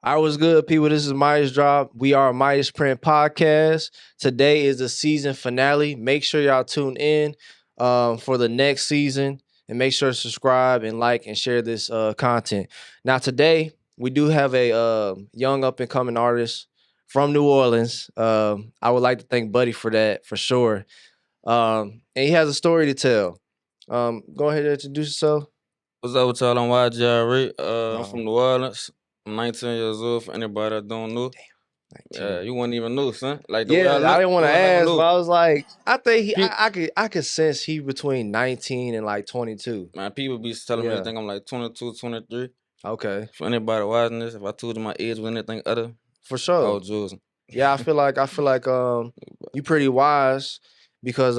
I was good, people. This is Midas Drop. We are a Midas Print podcast. Today is the season finale. Make sure y'all tune in for the next season and make sure to subscribe and like and share this content. Now, today we do have a young up and coming artist from New Orleans. I would like to thank Buddy for that for sure. And he has a story to tell. Go ahead and introduce yourself. What's up with y'all? I'm Y.G.I Ray. I'm Uh-huh. from New Orleans. I'm 19 years old. For anybody that don't know, you wouldn't even know, son. Like the way I Yeah, I look, didn't want you to would never ask, know. but I was like, I think Pe- I could sense he between 19 and like 22. Man, people be telling me Yeah. they think I'm like 22, 23. Okay, For anybody watching this, if I told you my age was anything other, for I sure. was joking. Yeah, I feel like you pretty wise because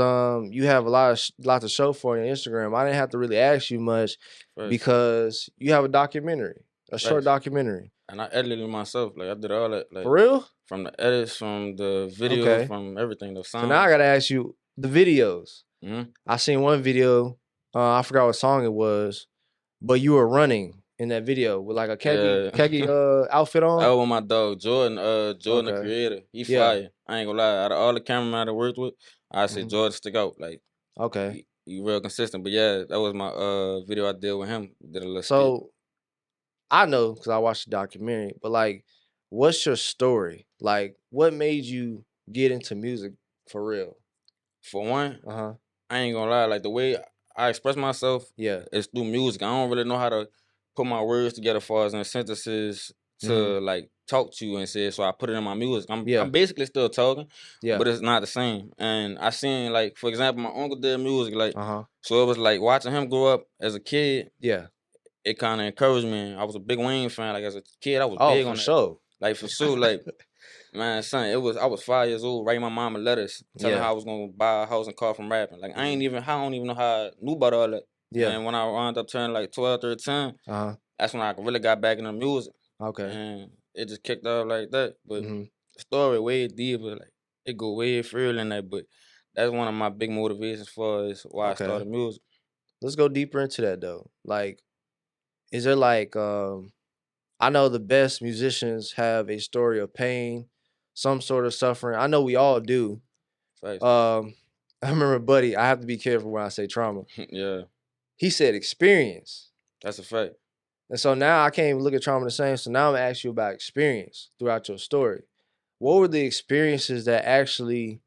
you have a lot to show for on your Instagram. I didn't have to really ask you much Right. because you have a documentary, a short documentary. And I edited it myself. Like I did all that. Like For real? from the edits, from the video, Okay. from everything. The sound. So now I gotta ask you the videos. Mhm. I seen one video. I forgot what song it was, but you were running in that video with like a khaki outfit on. I was with my dog Jordan. Jordan, Okay. the creator. He Yeah. fire. I ain't gonna lie. Out of all the cameramen I worked with, I say Jordan stick out. Like Okay. he real consistent. But yeah, that was my video I did with him. Did a little skit. So I know because I watched the documentary, but like, what's your story? Like, what made you get into music for real? For one, Uh-huh. I ain't gonna lie. Like the way I express myself, Yeah. is through music. I don't really know how to put my words together as far as in sentences to like talk to you and say. So I put it in my music. I'm basically still talking, Yeah. but it's not the same. And I seen like, for example, my uncle did music. Like, Uh-huh. so it was like watching him grow up as a kid. Yeah. It kind of encouraged me. I was a big Wayne fan. Like as a kid, I was Oh, big for on that. sure. Like for sure, like man, son, I was 5 years old, writing my mama letters, telling her Yeah. I was gonna buy a house and car from rapping. Like I don't even know how I knew about all that. Yeah. And when I wound up turning like 12, 13, Uh-huh. that's when I really got back into music. Okay. And it just kicked off like that. But Mhm. the story way deeper, like it go way further than that. But that's one of my big motivations for is why I started music. Let's go deeper into that though. Like, is there like I know the best musicians have a story of pain, some sort of suffering. I know we all do. Facts. I remember Buddy, I have to be careful when I say trauma. Yeah, He said experience. that's a fact. And so now I can't even look at trauma the same. So now I'm gonna ask you about experience throughout your story. What were the experiences that actually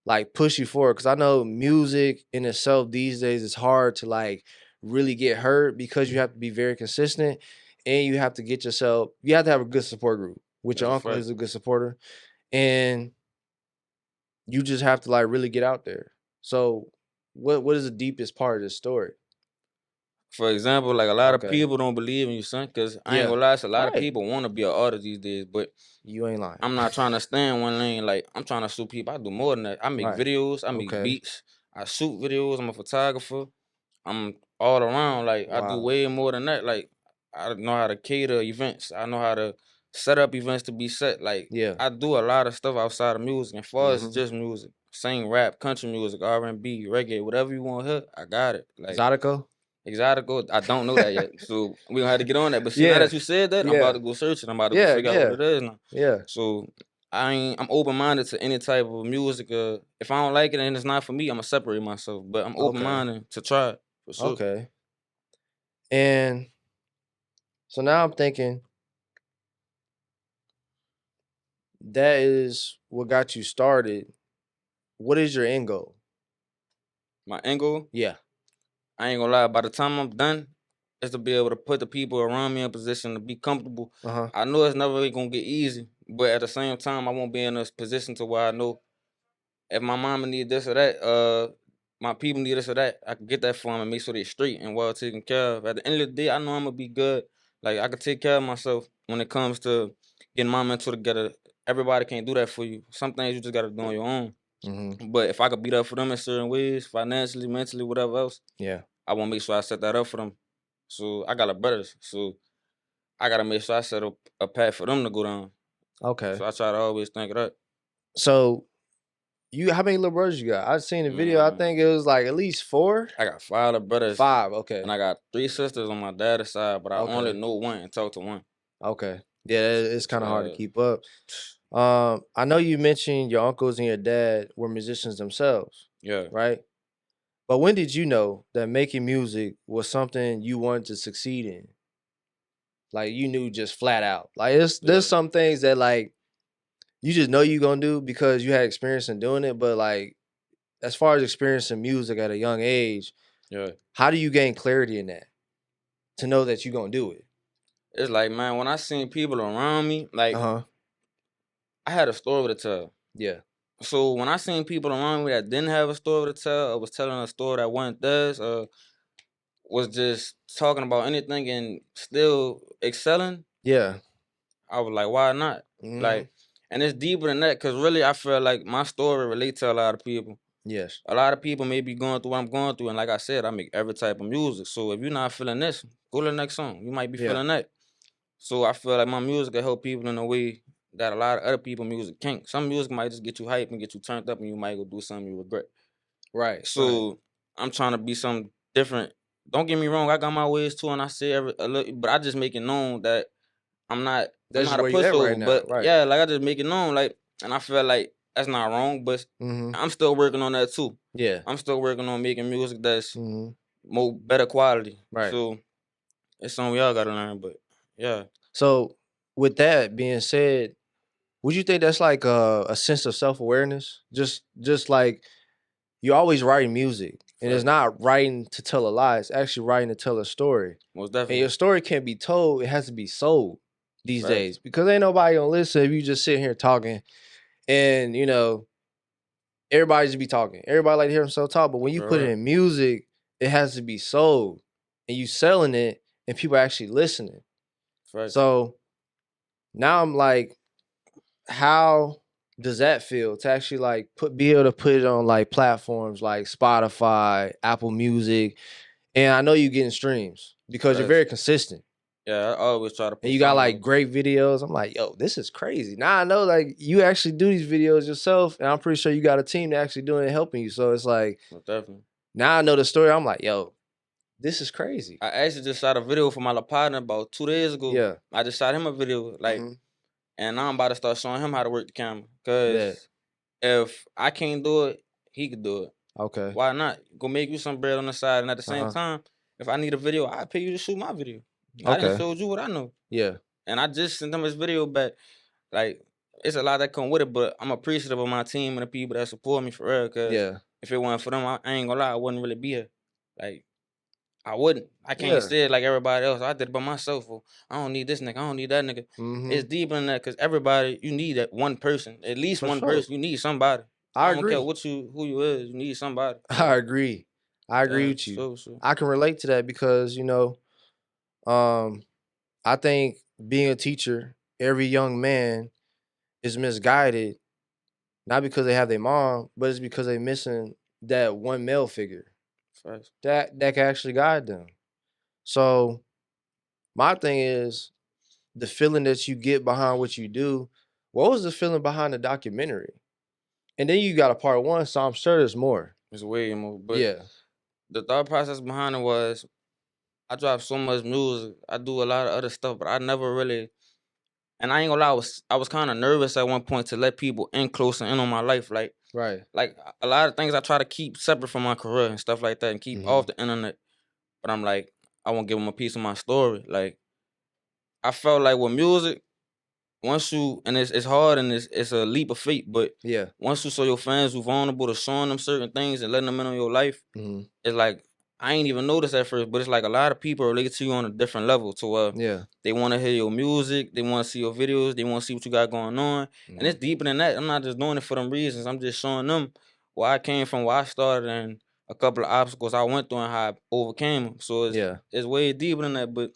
like push you forward? Because I know music in itself these days is hard to like really get heard because you have to be very consistent and you have to get yourself, you have to have a good support group, which your That's a uncle fact. is a good supporter. And you just have to like really get out there. So what is the deepest part of this story? For example, like a lot of Okay. people don't believe in you, son. Cause I ain't Yeah. gonna lie, it's a lot of Right. people want to be an artist these days, but You ain't lying. I'm not trying to stay in one lane. Like I'm trying to shoot people. I do more than that. I make Right. videos. I make Okay. beats. I shoot videos. I'm a photographer. I'm all around. Like I do Wow. way more than that. Like I know how to cater events. I know how to set up events to be set. Like Yeah. I do a lot of stuff outside of music. And far as Mhm. just music, sing, rap, country music, R&B, reggae, whatever you want to hear, I got it. Like Exotico? Exotico, I don't know that yet. So we gonna have to get on that. But see, now Yeah. that you said that, I'm about to go search it. I'm about to go figure out what it is now. Yeah. So I'm open minded to any type of music. If I don't like it and it's not for me, I'm gonna separate myself. But I'm open minded to try it for sure. Okay. And so now I'm thinking that is what got you started. What is your end goal? My end goal, Yeah. I ain't gonna lie, by the time I'm done, is to be able to put the people around me in a position to be comfortable. Uh-huh. I know it's never really gonna get easy, but at the same time, I won't be in a position to where I know if my mama need this or that, my people need this or that, I can get that for them and make sure they're straight and well taken care of. At the end of the day, I know I'm gonna be good. Like I can take care of myself when it comes to getting my mental together. Everybody can't do that for you. Some things you just gotta do on your own. Mm-hmm. But if I could beat up for them in certain ways, financially, mentally, whatever else, Yeah. I want to make sure I set that up for them. So I got a brothers, so I gotta make sure I set up a path for them to go down. Okay. So I try to always think of that. So how many little brothers you got? I seen the video. I think it was like at least 4. I got 5 little brothers. 5. Okay. And I got 3 sisters on my dad's side, but I Okay. only know one and talk to one. Okay. Yeah, it's kind of hard to Uh, keep up. I know you mentioned your uncles and your dad were musicians themselves, yeah, right? But when did you know that making music was something you wanted to succeed in? Like you knew just flat out. Like there's yeah, some things that like you just know you gonna do because you had experience in doing it. But like as far as experiencing music at a young age, yeah. how do you gain clarity in that to know that you gonna do it? It's like, man, when I seen people around me, like, Uh-huh. I had a story to tell. Yeah. So when I seen people around me that didn't have a story to tell, or was telling a story that wasn't theirs, was just talking about anything and still excelling, Yeah. I was like, why not? Mhm. Like, and it's deeper than that, cause really, I feel like my story relates to a lot of people. Yes. A lot of people may be going through what I'm going through, and like I said, I make every type of music. So if you're not feeling this, go to the next song. You might be Yeah. feeling that. So I feel like my music can help people in a way that a lot of other people music can't. Some music might just get you hype and get you turned up, and you might go do something you regret. Right. Right. So I'm trying to be something different. Don't get me wrong, I got my ways too, and I say a little, but I just make it known that I'm not I'm That's just not a where you at right pushover. now. But Right. yeah, like I just make it known, like, and I feel like that's not wrong, but Mhm. I'm still working on that too. Yeah. I'm still working on making music that's Mhm. more better quality. Right. So it's something we all gotta learn. But yeah, So with that being said, would you think that's like a sense of self-awareness? Just like you always writing music and it's fact. not writing to tell a lie, it's actually writing to tell a story. Most And your definitely. story can't be told, it has to be sold these Facts. days because ain't nobody gonna listen if you just sit here talking and everybody just be talking. Everybody like to hear themselves talk, but when you put it Correct. in music, it has to be sold and you selling it and people actually listening. Facts. So now I'm like, how does that feel to actually like be able to put it on like platforms like Spotify, Apple Music, and I know you're getting streams because you're Facts. very consistent Yeah, I always try to and put you got something like out. great videos. I'm like, yo, this is crazy. Now I know like you actually do these videos yourself, and I'm pretty sure you got a team that actually doing it, helping you. So it's like Most definitely. now I know the story. I'm like, yo, this is crazy. I actually just shot a video for my little partner about 2 days ago. Yeah. I just shot him a video, like, Hmm. and now I'm about to start showing him how to work the camera. That. Cause if I can't do it, he could do it. Okay. Why not? Go make you some bread on the side, and at the Uh same huh. time, if I need a video, I pay you to shoot my video. I didn't Okay. showed you what I know, Yeah. and I just sent him his video back. Like, it's a lot that come with it, but I'm appreciative of my team and the people that support me for real. Cause Yeah. if it wasn't for them, I ain't gonna lie, I wouldn't really be here. Like, I wouldn't. I can't Yeah. say it like everybody else. I did it by myself. Or I don't need this nigga. I don't need that nigga. Hmm. It's deeper than that because everybody, you need that one person. At least For one sure. person. You need somebody. I I don't care agree. who you is. You need somebody. I So agree. I agree yeah, with you. so I can relate to that because, um, I think being a teacher, every young man is misguided, not because they have their mom, but it's because they missing that one male figure first. that can actually guide them. So my thing is the feeling that you get behind what you do. What was the feeling behind the documentary? And then you got a part one, so I'm sure there's more. It's way more. But Yeah. the thought process behind it was I drop so much music. I do a lot of other stuff, but I never really. And I ain't gonna lie, I was kind of nervous at one point to let people in closer in on my life, Right. like a lot of things I try to keep separate from my career and stuff like that, and keep Hmm. off the internet. But I'm like, I won't give them a piece of my story. Like, I felt like with music, once you and it's hard and it's a leap of faith, but Yeah. once you show your fans you vulnerable to showing them certain things and letting them in on your life, Hmm. it's like I ain't even noticed at first, but it's like a lot of people relate to you on a different level to where Yeah. they want to hear your music, they want to see your videos, they want to see what you got going on. And Hmm. it's deeper than that. I'm not just doing it for them reasons. I'm just showing them where I came from, where I started, and a couple of obstacles I went through and how I overcame them. So Yeah. it's way deeper than that, but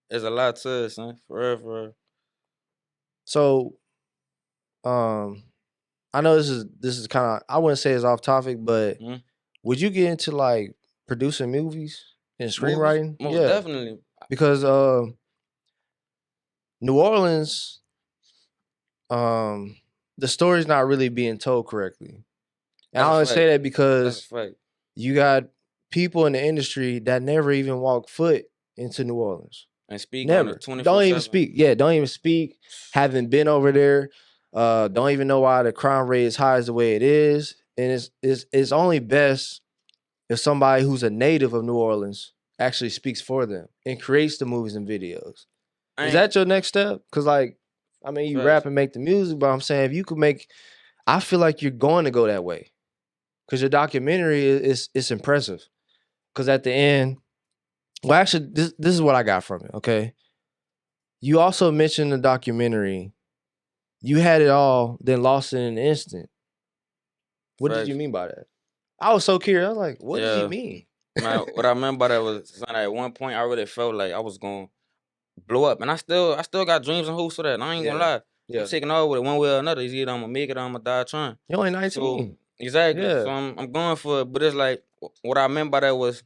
there's a lot to it, son. Forever. So um I know this is kind of I wouldn't say it's off topic, but Mm-hmm. would you get into like producing movies and Movies, screenwriting? most Yeah, definitely. because New Orleans, um, the story's not really being told correctly, and That's I a only say fact. that That's a because fact. you got people in the industry that never even walk foot into New Orleans. and speak on it Never. Don't even 24/7. speak. Yeah, don't even speak. Haven't been over there. Don't even know why the crime rate is high as the way it is. And it's only best if somebody who's a native of New Orleans actually speaks for them and creates the movies and videos. I Is ain't that your next step? Because like, I mean, you facts. rap and make the music, but I'm saying if you could make, I feel like you're going to go that way. Because your documentary is impressive. Because at the end, well, actually, this is what I got from it. Okay, you also mentioned the documentary. You had it all, then lost it in an instant. What did you Facts. mean by that? I was so curious. I was like, what does he Yeah. mean? Man, what I remember that was son, at one point I really felt like I was gonna blow up. And I still got dreams and hopes for that. And I ain't gonna Yeah, lie. I'm yeah. taking all with it one way or another. It's either I'm gonna make it or I'm gonna die trying. You're only So 19. exactly. So Yeah. I'm going for it. But it's like what I meant by that was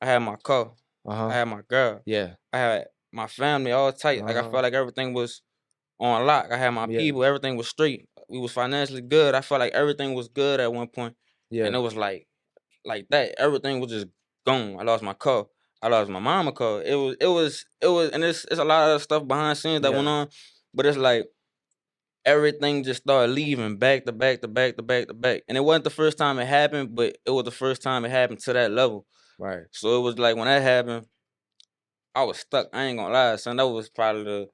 I had my car, Uh I huh. had my girl, Yeah. I had my family all tight. Uh Like I huh. felt like everything was on lock. I had my Yeah. people, everything was straight. We was financially good. I felt like everything was good at one point. And Yeah. it was like that. Everything was just gone. I lost my car. I lost my mama car. It was, and it's a lot of stuff behind scenes that went Yeah. on, but it's like everything just started leaving back to back to back to back to back. And it wasn't the first time it happened, but it was the first time it happened to that level. Right. So it was like when that happened, I was stuck. I ain't gonna lie, son. That was probably the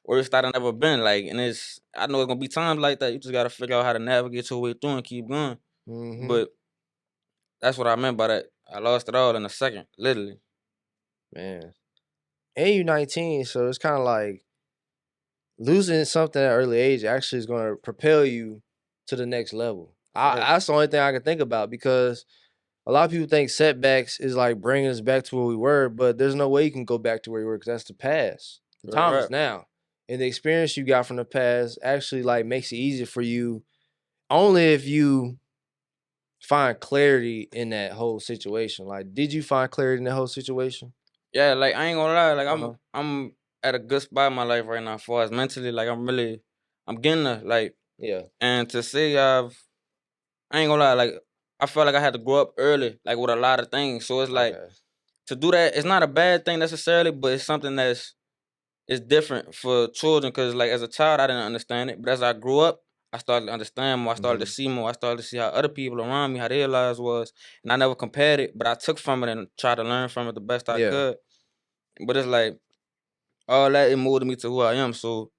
worst I'd ever been. Like, and I know it's gonna be times like that. You just gotta figure out how to navigate your way through and keep going. Mm-hmm. But that's what I meant by that. I lost it all in a second, literally. Man. And you 19, so it's kind of like losing something at an early age actually is going to propel you to the next level. Facts. That's the only thing I can think about because a lot of people think setbacks is like bringing us back to where we were, but there's no way you can go back to where you were because that's the past. The Real time is rap. now. And the experience you got from the past actually like makes it easier for you only if you find clarity in that whole situation. Like, did you find clarity in that whole situation? Yeah, like I ain't gonna lie, like I'm Uh-huh. I'm at a good spot in my life right now, as far as mentally, like I'm getting there, like, Yeah. and to say I ain't gonna lie, like I felt like I had to grow up early, like with a lot of things. So it's like Okay. to do that, it's not a bad thing necessarily, but it's something it's different for children because like as a child I didn't understand it, but as I grew up, I started to understand more. I started to Mm-hmm. see more. I started to see how other people around me, how their lives was, and I never compared it, but I took from it and tried to learn from it the best I Yeah. could. But it's like all that it molded me to who I am. So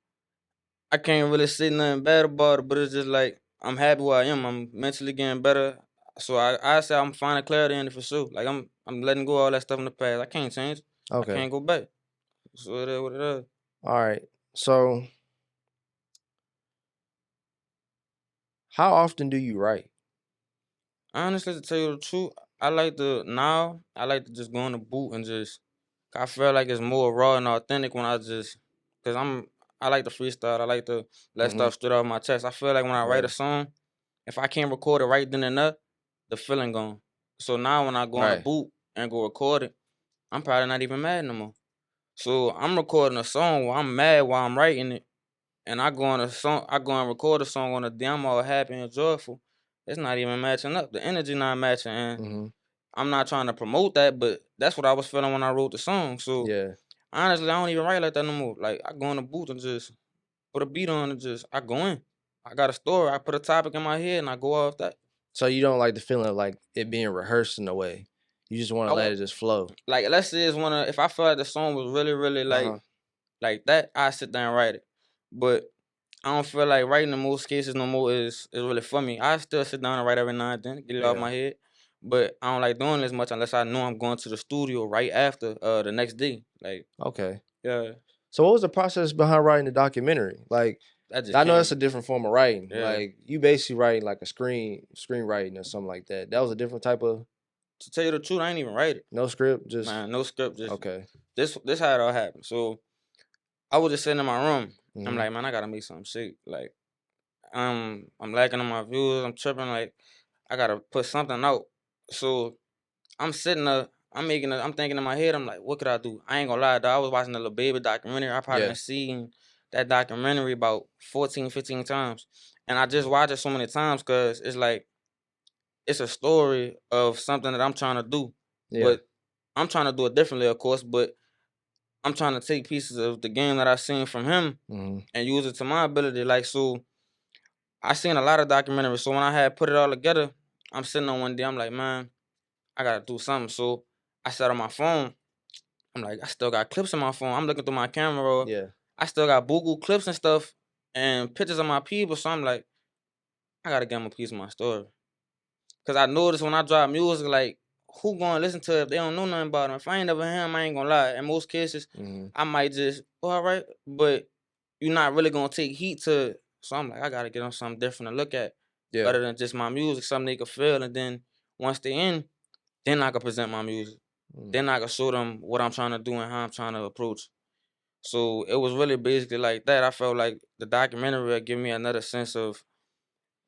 I can't really say nothing bad about it, but it's just like I'm happy where I am. I'm mentally getting better. So I say I'm finding clarity in it for sure. Like I'm letting go of all that stuff in the past. I can't change. I Okay. can't go back. So it is what it is. All right. So, how often do you write? Honestly, to tell you the truth, I like to just go in the booth and just I feel like it's more raw and authentic when cause I like to freestyle. I like to let Mm-hmm. stuff straight off my chest. I feel like when I write Yeah. a song, if I can't record it right then and there, the feeling gone. So now when I go on a Right. boot and go record it, I'm probably not even mad no more. So I'm recording a song where I'm mad while I'm writing it, and I go and record a song on a day I'm all happy and joyful. It's not even matching up. The energy not matching, and Mm-hmm. I'm not trying to promote that, but that's what I was feeling when I wrote the song. So Yeah. honestly, I don't even write like that no more. Like I go in the booth and just put a beat on and just I go in. I got a story. I put a topic in my head and I go off that. So you don't like the feeling of like it being rehearsed in a way. You just want I to let want it just flow. like let's say it's one of if I feel like the song was really really Uh-huh. like that, I sit down and write it. But I don't feel like writing in most cases no more is really for me. I still sit down and write every now and then, get it off Yeah. my head. But I don't like doing it as much unless I know I'm going to the studio right after the next day. Like, Okay. yeah, So what was the process behind writing the documentary? Like, that just I know that's came. a different form of writing. Yeah. Like, you basically writing like a screenwriting or something like that. That was a different type of To tell you the truth, I ain't even write it. no script, just Man, no script, just okay. this how it all happened. So I was just sitting in my room. I'm Mm-hmm. like, man, I gotta make something sick. Like, I'm lacking on my views. I'm tripping. Like, I gotta put something out. So I'm sitting there, I'm thinking in my head, I'm like, what could I do? I ain't gonna lie, dog. I was watching the little baby documentary. I probably Yeah. done seen that documentary about 14, 15 times. And I just watch it so many times because it's like, it's a story of something that I'm trying to do. Yeah. But I'm trying to do it differently, of course. But I'm trying to take pieces of the game that I seen from him and use it to my ability. Like, so I seen a lot of documentaries. So when I had put it all together, I'm sitting on one day, I'm like, man, I gotta do something. So I sat on my phone. I'm like, I still got clips on my phone. I'm looking through my camera roll. Yeah. I still got Google clips and stuff and pictures of my people. So I'm like, I gotta get them a piece of my story. Cause I noticed when I drop music, like, who gonna listen to it if they don't know nothing about him? If I ain't never heard him, I ain't gonna lie. In most cases, I might just, all right, but you're not really gonna take heat to it. So I'm like, I gotta get them something different to look at. Yeah. Other than just my music, something they could feel. And then once they in, then I can present my music. Then I can show them what I'm trying to do and how I'm trying to approach. So it was really basically like that. I felt like the documentary would give me another sense of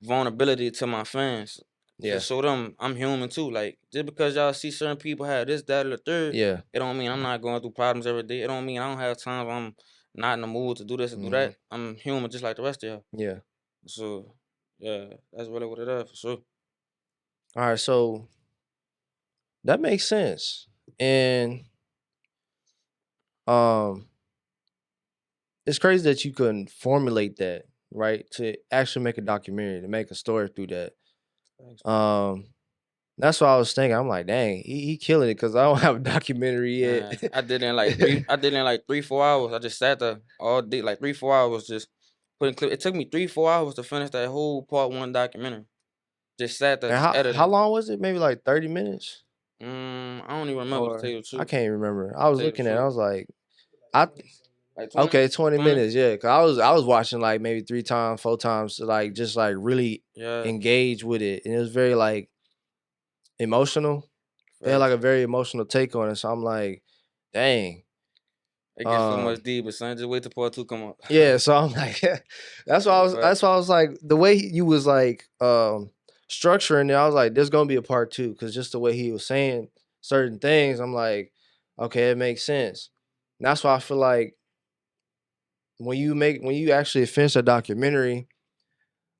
vulnerability to my fans. Yeah. To show them I'm human too. Like, just because y'all see certain people have this, that, or the third, Yeah. it don't mean I'm not going through problems every day. It don't mean I don't have times where I'm not in the mood to do this or do that. I'm human just like the rest of y'all. Yeah. So yeah, that's really what it is for sure. All right, so that makes sense. And it's crazy that you couldn't formulate that, right? To actually make a documentary, to make a story through that. That's what I was thinking. I'm like, dang, he killing it because I don't have a documentary yet. Man, I did it in like 3-4 hours. I just sat there all day, like 3-4 hours, just putting clip. It took me 3-4 hours to finish that whole part one documentary. Just sat there, And just how editing. long was it? Maybe like 30 minutes? I don't even remember to tell Or you the I truth. can't remember. I was Tell you the looking at it, I truth. was like, I Like 20? okay, 20 20? minutes, yeah. Cause I was watching like maybe 3 times, 4 times to like just like really Yeah, engage with it. And it was very like emotional. It had like facts. a very emotional take on it. So I'm like, dang. It gets so much deeper, son. Just wait till part two come up. Yeah, so I'm like, that's why I was. Facts. That's why I was like, the way you was like structuring it, I was like, there's gonna be a part two because just the way he was saying certain things, I'm like, okay, it makes sense. And that's why I feel like when you actually finish a documentary,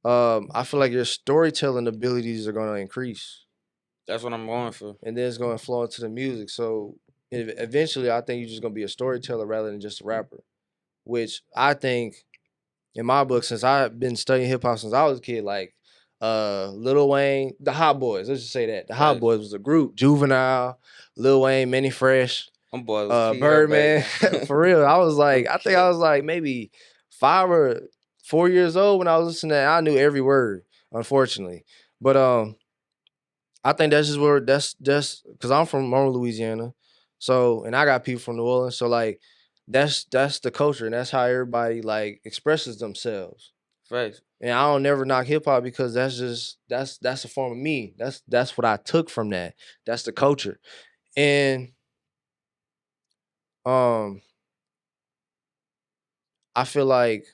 I feel like your storytelling abilities are gonna increase, That's what I'm going for. and then it's gonna flow into the music. So eventually, I think you're just gonna be a storyteller rather than just a rapper, which I think in my book, since I've been studying hip hop since I was a kid, like Lil Wayne, the Hot Boys, let's just say that. The Hot Facts. Boys was a group. Juvenile, Lil Wayne, Manny Fresh, Them boys was keyed up back Birdman. then. For real. I was like, No I think I cap. was like maybe 5 or 4 years old when I was listening to that. I knew every word, unfortunately. But I think that's just where that's just because I'm from Monroe, Louisiana. So and I got people from New Orleans. So like that's the culture and that's how everybody like expresses themselves. Facts. And I don't never knock hip hop because that's just that's a form of me. That's what I took from that. That's the culture. And um I feel like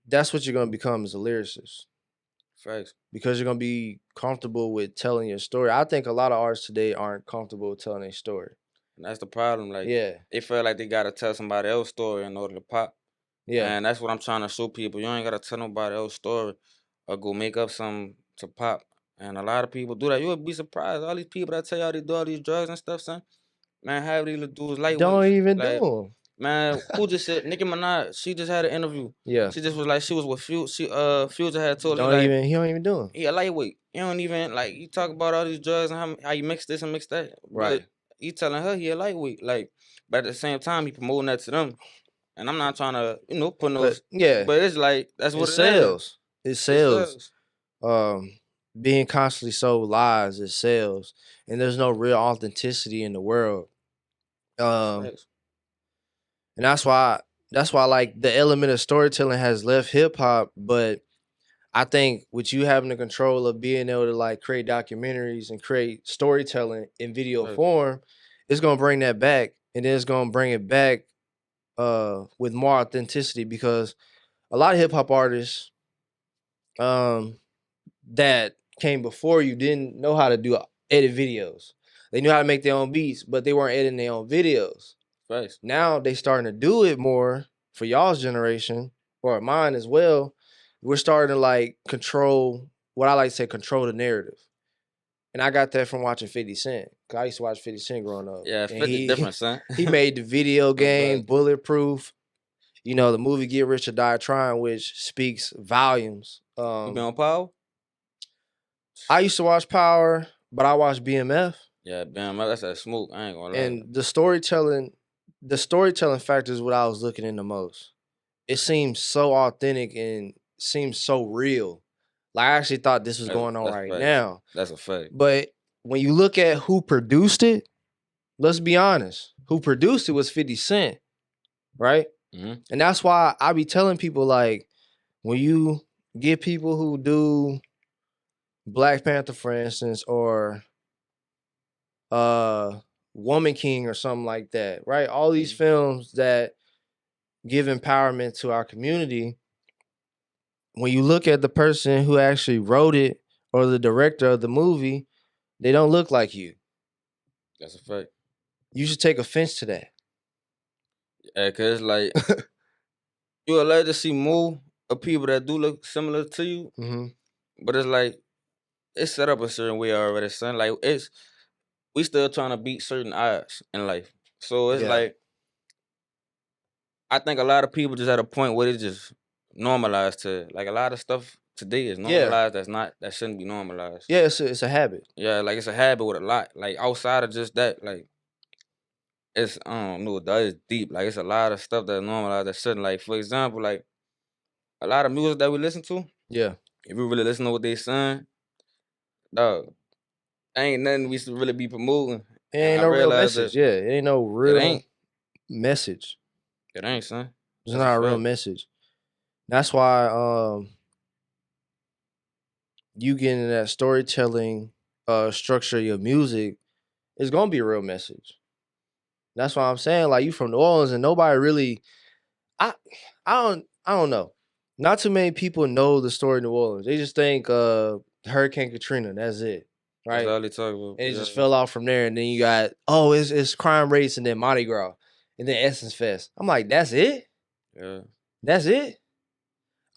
that's what you're gonna become as a lyricist. Facts. Because you're gonna be comfortable with telling your story. I think a lot of artists today aren't comfortable with telling their story. And that's the problem. Like, Yeah. they feel like they gotta tell somebody else's story in order to pop. Yeah. And that's what I'm trying to show people. You ain't gotta tell nobody else's story or go make up something to pop. And a lot of people do that. You would be surprised. All these people that tell y'all they do all these drugs and stuff, son. Man, half these little dudes Don't lightweights. even do Like, them. man, who just said Nicki Minaj? She just had an interview. Yeah. She just was like she was with Future had told her Don't like even he don't even do them. he a lightweight. You don't even like you talk about all these drugs and how you mix this and mix that, but Right. you telling her he a lightweight. Like, but at the same time he promoting that to them. And I'm not trying to put no, But yeah, but it's like that's it what it is. sells. It It sells. says Being constantly sold lies, it sells. And there's no real authenticity in the world. facts. And that's why like the element of storytelling has left hip hop, but I think with you having the control of being able to like create documentaries and create storytelling in video Facts. form, it's gonna bring that back, and then it's gonna bring it back with more authenticity because a lot of hip hop artists um that came before you didn't know how to do edit videos. They knew how to make their own beats, but they weren't editing their own videos. Facts. Now they starting to do it more for y'all's generation or mine as well. We're starting to like control what I like to say control the narrative. And I got that from watching 50 Cent. Cause I used to watch 50 Cent growing up. Yeah, And 50 different, son. he made the video game But Bulletproof. You know, the movie Get Rich or Die Trying, which speaks volumes. you been on Power? I used to watch Power, but I watched BMF. Yeah, damn, that's that smoke. I ain't gonna lie. And the storytelling factor is what I was looking in the most. It seems so authentic and seems so real. Like I actually thought this was going on That's right facts. now. That's a fact. But when you look at who produced it, let's be honest. Who produced it was 50 Cent, right? Mhm. And that's why I be telling people, like, when you get people who do Black Panther, for instance, or Woman King or something like that, right? All these Mhm. films that give empowerment to our community. When you look at the person who actually wrote it or the director of the movie, they don't look like you. That's a fact. You should take offense to that. Yeah, cause like you allowed to see more of people that do look similar to you, Mm-hmm. but it's like it's set up a certain way already, son. Like we still trying to beat certain odds in life. So it's Yeah. like I think a lot of people just at a point where it's just normalized to like a lot of stuff today is Yeah. normalized that shouldn't be normalized. Yeah, it's a habit. Yeah, like it's a habit with a lot. Like outside of just that, like it's I don't know, that is deep. Like it's a lot of stuff that's normalized that shouldn't. Like for example, like a lot of music that we listen to, Yeah. if we really listen to what they saying, dog, ain't nothing we should really be promoting. It And ain't I no real realized that message. Yeah, it ain't no it real ain't. message. It ain't, son. It's That's a not a real fact. message. That's why you get into that storytelling structure of your music, it's gonna be a real message. That's why I'm saying, like, you from New Orleans and nobody really I I don't know. Not too many people know the story of New Orleans. They just think Hurricane Katrina, that's it. That's Right? all they talk about. And it Yeah. just fell off from there. And then you got, oh, it's crime rates and then Mardi Gras and then Essence Fest. I'm like, that's it? Yeah. That's it?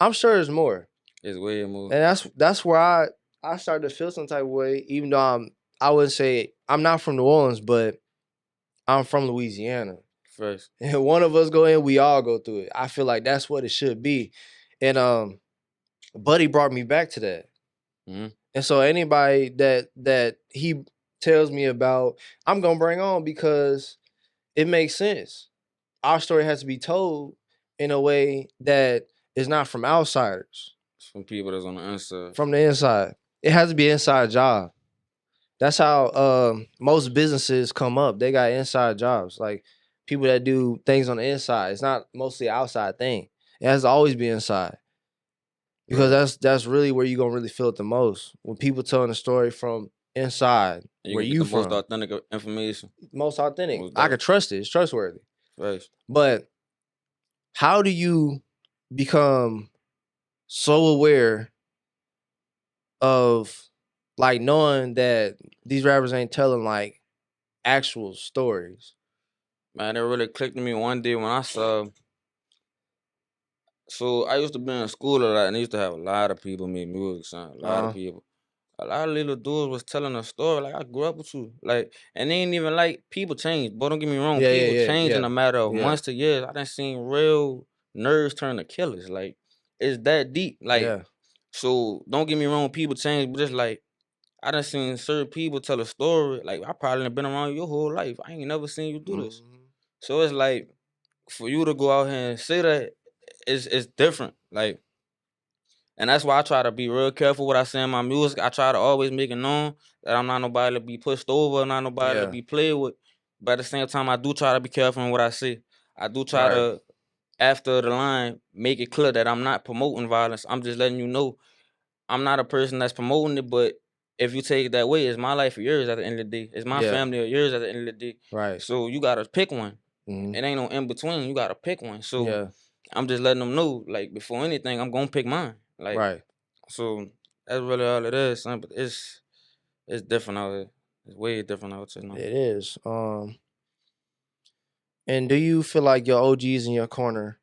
I'm sure there's more. It's way more. And that's where I started to feel some type of way, even though I would say I'm not from New Orleans, but I'm from Louisiana. First. And one of us go in, we all go through it. I feel like that's what it should be. And Buddy brought me back to that. Mm-hmm. And so anybody that he tells me about, I'm gonna bring on because it makes sense. Our story has to be told in a way that is not from outsiders, From people that's on the inside. from the inside. It has to be an inside job. That's how most businesses come up. They got inside jobs, like people that do things on the inside. It's not mostly an outside thing. It has to always be inside. Because that's really where you're gonna really feel it the most. When people telling the story from inside, And you where can get you the most from. authentic information. Most authentic. Most I could trust it. It's trustworthy. Right. But how do you become so aware of like knowing that these rappers ain't telling like actual stories? Man, it really clicked to me one day when I saw. So I used to be in school a lot, and I used to have a lot of people make music, son. A lot of people. A lot of little dudes was telling a story. Like I grew up with you. Like, and they ain't even like people change. But don't get me wrong, people change in a matter of months to years. I done seen real nerds turn to killers. Like, it's that deep. Like, so don't get me wrong, people change, but it's like I done seen certain people tell a story. Like, I probably done been around you your whole life. I ain't never seen you do this. So it's like for you to go out here and say that it's different. Like, and that's why I try to be real careful what I say in my music. I try to always make it known that I'm not nobody to be pushed over, not nobody to be played with. But at the same time, I do try to be careful in what I say. I do try to, after the line, make it clear that I'm not promoting violence. I'm just letting you know I'm not a person that's promoting it, but if you take it that way, it's my life or yours at the end of the day. It's my family or yours at the end of the day. Right. So you gotta pick one. It ain't no in between. You gotta pick one. So I'm just letting them know, like, before anything, I'm gonna pick mine. Like, so that's really all it is, son. But it's different out here. It's way different out here now. It is. And do you feel like your OGs in your corner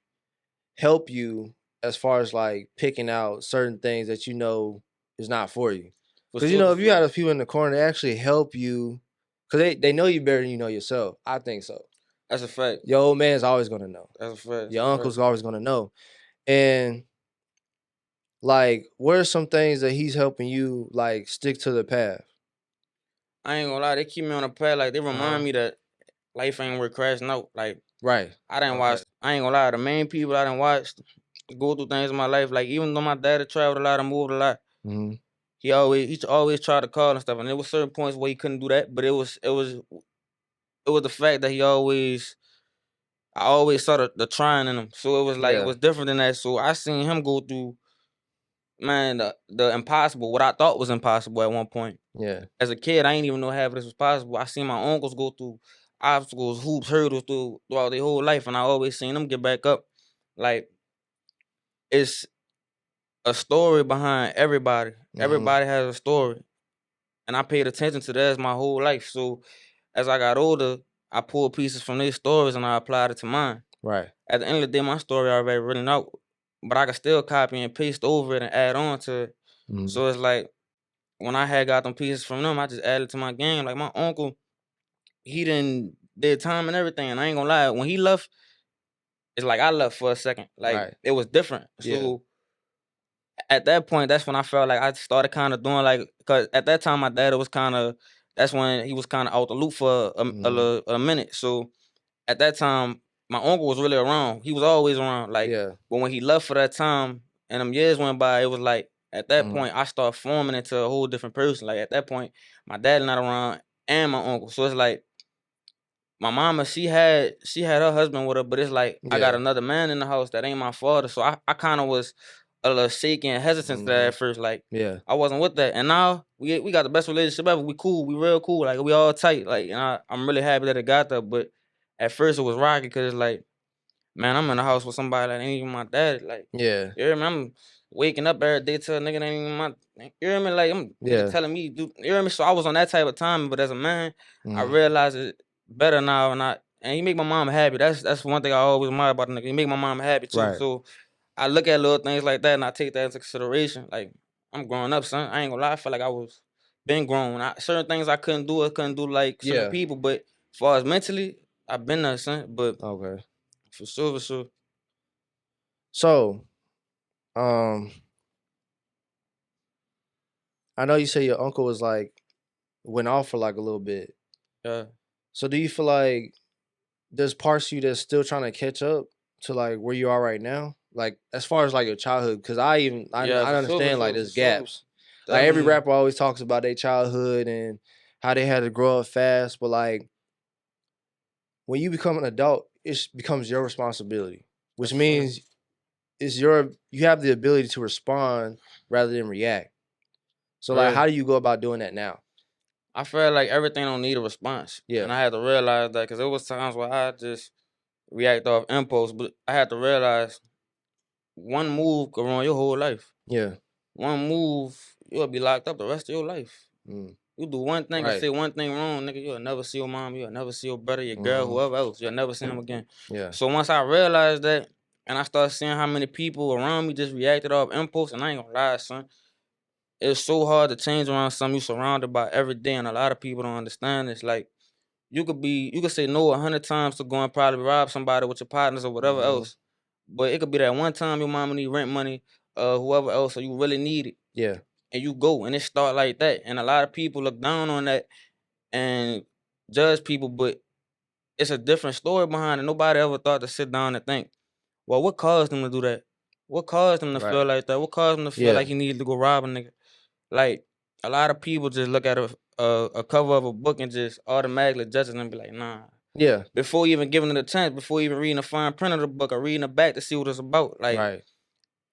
help you as far as like picking out certain things that you know is not for you? Because you know, if you have people in the corner, they actually help you. Because they know you better than you know yourself. I think so. That's a fact. Your old man's always gonna know. That's a fact. Your uncle's always gonna know. And like, what are some things that he's helping you like stick to the path? I ain't gonna lie, they keep me on the path. Like they remind me that life ain't worth crashing out. Like Right. I didn't watch. I ain't gonna lie, the main people I didn't watch go through things in my life. Like even though my dad had traveled a lot and moved a lot, Mhm. he always tried to call and stuff. And there was certain points where he couldn't do that. But it was the fact that I always saw the trying in him. So it was like it Yeah. was different than that. So I seen him go through, man, the impossible, what I thought was impossible at one point. Yeah. As a kid, I ain't even know half of this was possible. I seen my uncles go through obstacles, hoops, hurdles throughout their whole life, and I always seen them get back up. Like it's a story behind everybody. Everybody has a story, and I paid attention to theirs my whole life. So as I got older, I pulled pieces from their stories and I applied it to mine. Right. At the end of the day, my story already written out, but I can still copy and paste over it and add on to it. So it's like when I had got them pieces from them, I just added to my game. Like my uncle, he did time and everything. And I ain't gonna lie, when he left, it's like I left for a second. Like it was different. Yeah. So at that point, that's when I felt like I started kind of doing like, cause at that time my dad was kind of, that's when he was kind of out the loop for a minute. So at that time, my uncle was really around. He was always around. Like, but when he left for that time and them years went by, it was like at that point I started forming into a whole different person. Like at that point, my dad not around and my uncle. So it's like my mama, she had her husband with her, but it's like I got another man in the house that ain't my father. So I kind of was a little shaky and hesitant to that at first. Like I wasn't with that. And now we got the best relationship ever. We cool, we real cool. Like we all tight. Like and I'm really happy that it got there. But at first it was rocky because it's like, man, I'm in the house with somebody that ain't even my dad. Like you hear me? I'm waking up every day to a nigga that ain't even my, you hear me? Like I'm nigga telling me, dude, you hear me? So I was on that type of time, but as a man, I realize it better now, and he make my mom happy. That's one thing I always admire about the nigga. He make my mom happy too. Right. So I look at little things like that and I take that into consideration. Like I'm growing up, son. I ain't gonna lie, I feel like I was been grown. Certain things I couldn't do like certain people, but as far as mentally, I've been there, son. But Okay. for sure. So, I know you say your uncle was like went off for like a little bit. Yeah. So do you feel like there's parts of you that's still trying to catch up to like where you are right now? Like as far as like your childhood, because I understand like there's gaps. Like every rapper always talks about their childhood and how they had to grow up fast, but like when you become an adult, it becomes your responsibility, which means you have the ability to respond rather than react. So like, how do you go about doing that now? I feel like everything don't need a response. Yeah. And I had to realize that because there was times where I just react off impulse, but I had to realize one move could ruin your whole life. Yeah. One move, you'll be locked up the rest of your life. You do one thing or say one thing wrong, nigga, you'll never see your mom, you'll never see your brother, your girl, whoever else. You'll never see them again. Yeah. So once I realized that, and I started seeing how many people around me just reacted off impulse, and I ain't gonna lie, son, it's so hard to change around something you're surrounded by every day, and a lot of people don't understand this. Like you could say no 100 times to go and probably rob somebody with your partners or whatever else, but it could be that one time your mama need rent money, whoever else, or you really need it. Yeah. And you go, and it start like that, and a lot of people look down on that and judge people, but it's a different story behind it. Nobody ever thought to sit down and think, well, what caused them to do that? What caused them to feel like that? What caused them to feel like he needed to go rob a nigga? Like a lot of people just look at a cover of a book and just automatically judge it and be like, nah. Yeah. Before even giving it a chance, before even reading the fine print of the book or reading the back to see what it's about. Like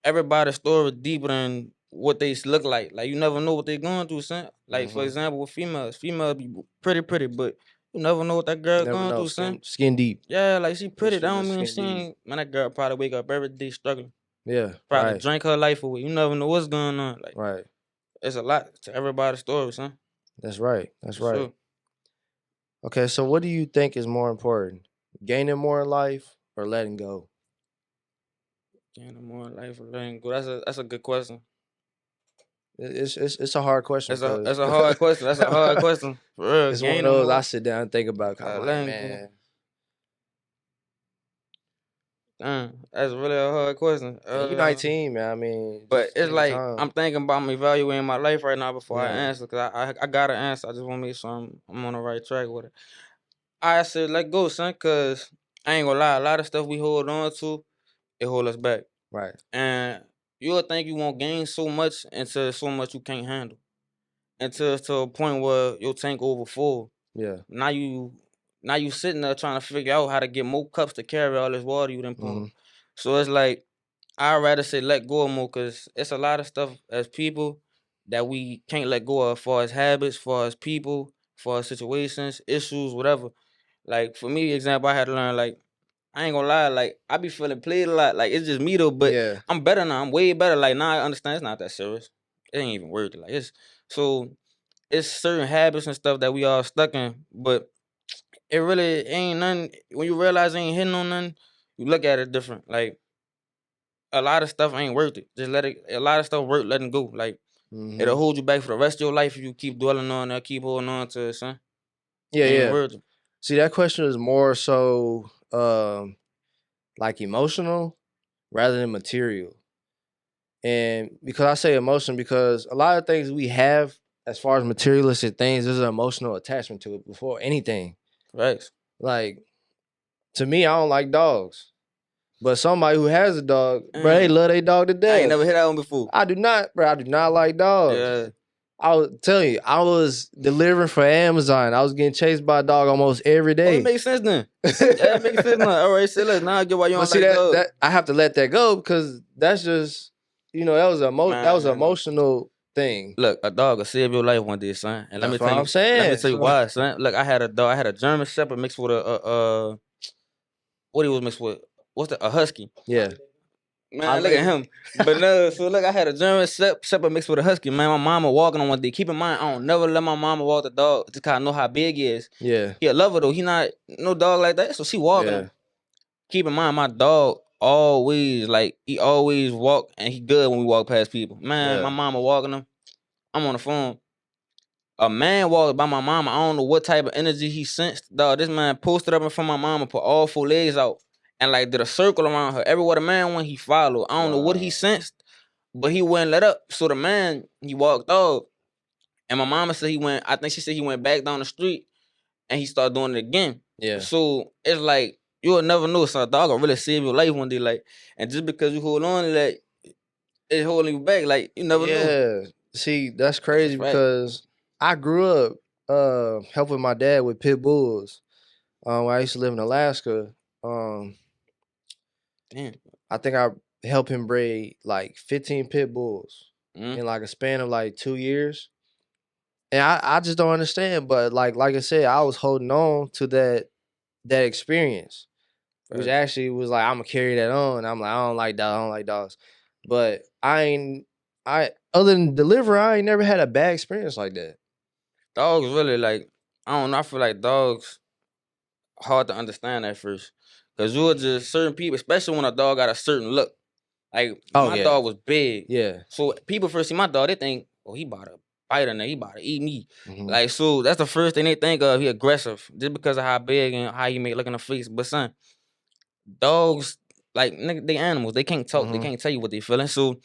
everybody's story is deeper than what they look like. Like you never know what they're going through, son. Like for example, with females be pretty, but you never know what that girl going through, son. Skin deep. Yeah, like she pretty. That don't mean skin she deep. ain't, man, that girl probably wake up every day struggling. Yeah. Probably drink her life away. You never know what's going on. Like it's a lot to everybody's story, son. That's right. That's For right. sure. Okay, so what do you think is more important? Gaining more in life or letting go? Gaining more in life or letting go. That's a good question. It's a hard question because That's a hard question. That's a hard question. For real. it's one of Gaining those I more. sit down and think about. 'Cause I'm like, Letting go. man, Damn, that's really a hard question. and you 19, man. I mean, But just it's take your like time. I'm thinking about me evaluating my life right now before I Yeah, answer, cause I got to answer. I just want to make sure I'm on the right track with it. I said let go, son, cause I ain't gonna lie. A lot of stuff we hold on to, it hold us back, right. and you'll think you won't gain so much until so much you can't handle, until it's to a point where your tank over full. Yeah. Now you sitting there trying to figure out how to get more cups to carry all this water you done Hmm. pour. So it's like I'd rather say let go of more because it's a lot of stuff as people that we can't let go of, far as habits, far as people, far as situations, issues, whatever. Like for me, example, I had to learn like I ain't gonna lie, like I be feeling played a lot. Like it's just me though, but Yeah. I'm better now. I'm way better. Like now I understand it's not that serious. It ain't even worth it. Like so it's certain habits and stuff that we all stuck in, but it really ain't nothing. When you realize it ain't hitting on nothing, you look at it different. Like a lot of stuff ain't worth it. Just let it. A lot of stuff worth letting go. Like Hmm. it'll hold you back for the rest of your life if you keep dwelling on it, keep holding on to it, son. Yeah, Ain't yeah. worth it. See, that question is more so like emotional rather than material. And because I say emotion, because a lot of things we have as far as materialistic things, there's an emotional attachment to it before anything. Right. Like to me, I don't like dogs. But somebody who has a dog, bro, they Mm, love their dog to I ain't death. never hit that one before. I do not, bro. I do not like dogs. Yeah. I was telling you, I was delivering for Amazon. I was getting chased by a dog almost every Oh, it day. makes sense then. Yeah, it makes sense now. All right, say look, now I get why you But don't see like that dogs. that I have to let that go because that's just that was an Man, emotional thing. look, a dog will save your life one day, son. And That's what I'm let me saying. tell you So why, son. Look, I had a dog. I had a German Shepherd mixed with what he was mixed with. A husky. yeah, I Man, look at read. him. But no, so look, I had a German Shepherd mixed with a husky. Man, my mama walking on one day. Keep in mind, I don't never let my mama walk the dog just cause I know how big he is. Yeah, He a lover though. He not no dog like that. So she walking yeah, him. Keep in mind, my dog always he always walk and he good when we walk past people. Man, my yeah. mama walking him. I'm on the phone. A man walked by my mama. I don't know what type of energy he sensed. Dog, this man posted up in front of my mama, put all four legs out, and like did a circle around her. Everywhere the man went, he followed. I don't know what he Wow. sensed, but he wouldn't let up. So the man, he walked off. And my mama said I think she said he went back down the street and he started doing it again. Yeah, So it's like you'll never know. So a dog will really save your life one day. Like, and just because you hold on to that, it's holding you back. Like, you never know. yeah. See, that's That's a crazy fact. because I grew up helping my dad with pit bulls. When I used to live in Alaska. Um, Damn. I think I helped him breed like 15 pit bulls Mm, in like a span of like 2 years. And I just don't understand. But like I said, I was holding on to that experience, which facts. actually was like I'm gonna carry that on. I'm like I don't like dogs. I don't like dogs. But I other than deliver, I ain't never had a bad experience like that. Dogs really like, I don't know. I feel like dogs hard to understand at first. Cause you're just certain people, especially when a dog got a certain look. Like Oh my yeah, dog was big. yeah. So people first see my dog, they think, oh, he about to bite in there, he about to eat me. Hmm. Like, so that's the first thing they think of. He aggressive. Just because of how big and how he may look in the face. But son, dogs, like nigga, they animals. They can't talk. They Hmm. can't tell you what they feeling. So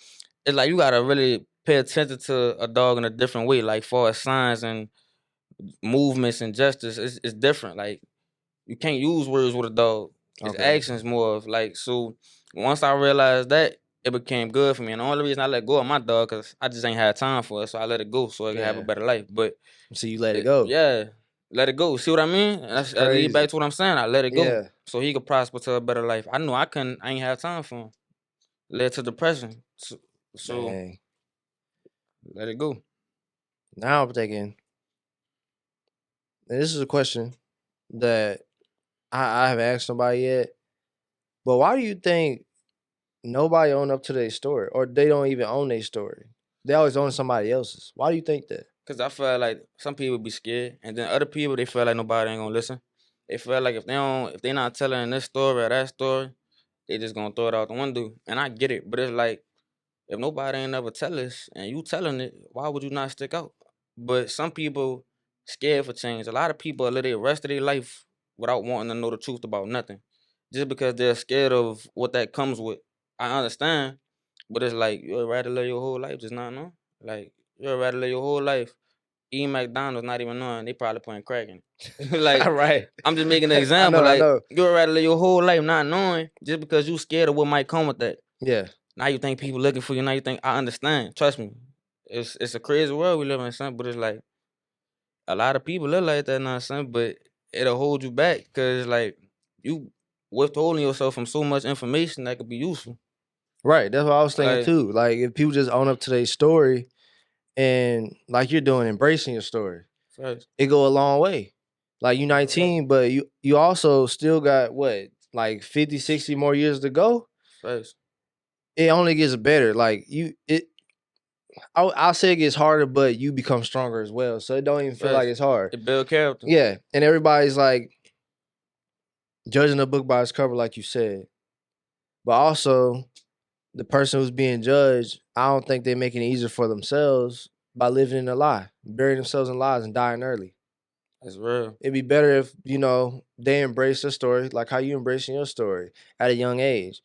it's like you gotta really pay attention to a dog in a different way. Like far as signs and movements and gestures, it's different. Like you can't use words with a dog. It's Okay. actions more of like so. Once I realized that, it became good for me. And the only reason I let go of my dog, cause I just ain't had time for it, so I let it go so I can have a Yeah. better life. But So you let it go. yeah, let it go. See what I mean? That's I lead back crazy. to what I'm saying. I let it go Yeah. so he could prosper to a better life. I knew I couldn't. I ain't have time for him. Led to depression. So Dang. let it go. Now I'm thinking, and this is a question that I haven't asked somebody yet. But why do you think nobody own up to their story, or they don't even own their story? They always own somebody else's. Why do you think that? Cause I feel like some people be scared, and then other people they feel like nobody ain't gonna listen. They feel like if they not telling this story or that story, they just gonna throw it out the window. And I get it, but it's like If nobody ain't never tell us and you telling it, why would you not stick out? But some people scared for change. A lot of people live the rest of their life without wanting to know the truth about nothing, just because they're scared of what that comes with. I understand, but it's like you'd rather live your whole life just not know. Like you'd rather live your whole life eating McDonald's, not even knowing they probably putting crack in it. Like Right. I'm just making an I example. know. I Like know. you'd rather live your whole life not knowing just because you scared of what might come with that. Yeah. Now you think people looking for you. Now you think I understand. Trust me, it's a crazy world we live in, son. But it's like a lot of people live like that now, son. But it'll hold you back because like you withholding yourself from so much information that could be useful. Right. That's what I was thinking Like too. Like if people just own up to their story and like you're doing, embracing your story, first, it go a long way. Like you right. 19, but you also still got what, like 50, 60 more years to go. First, It only gets better. Like I'll say it gets harder, but you become stronger as well. So it don't even feel like first, it's hard. it build character. Yeah. And everybody's like judging a book by its cover, like you said. But also the person who's being judged, I don't think they're making it easier for themselves by living in a lie, burying themselves in lies and dying early. That's real. It'd be better if, they embrace their story, like how you embracing your story at a young age.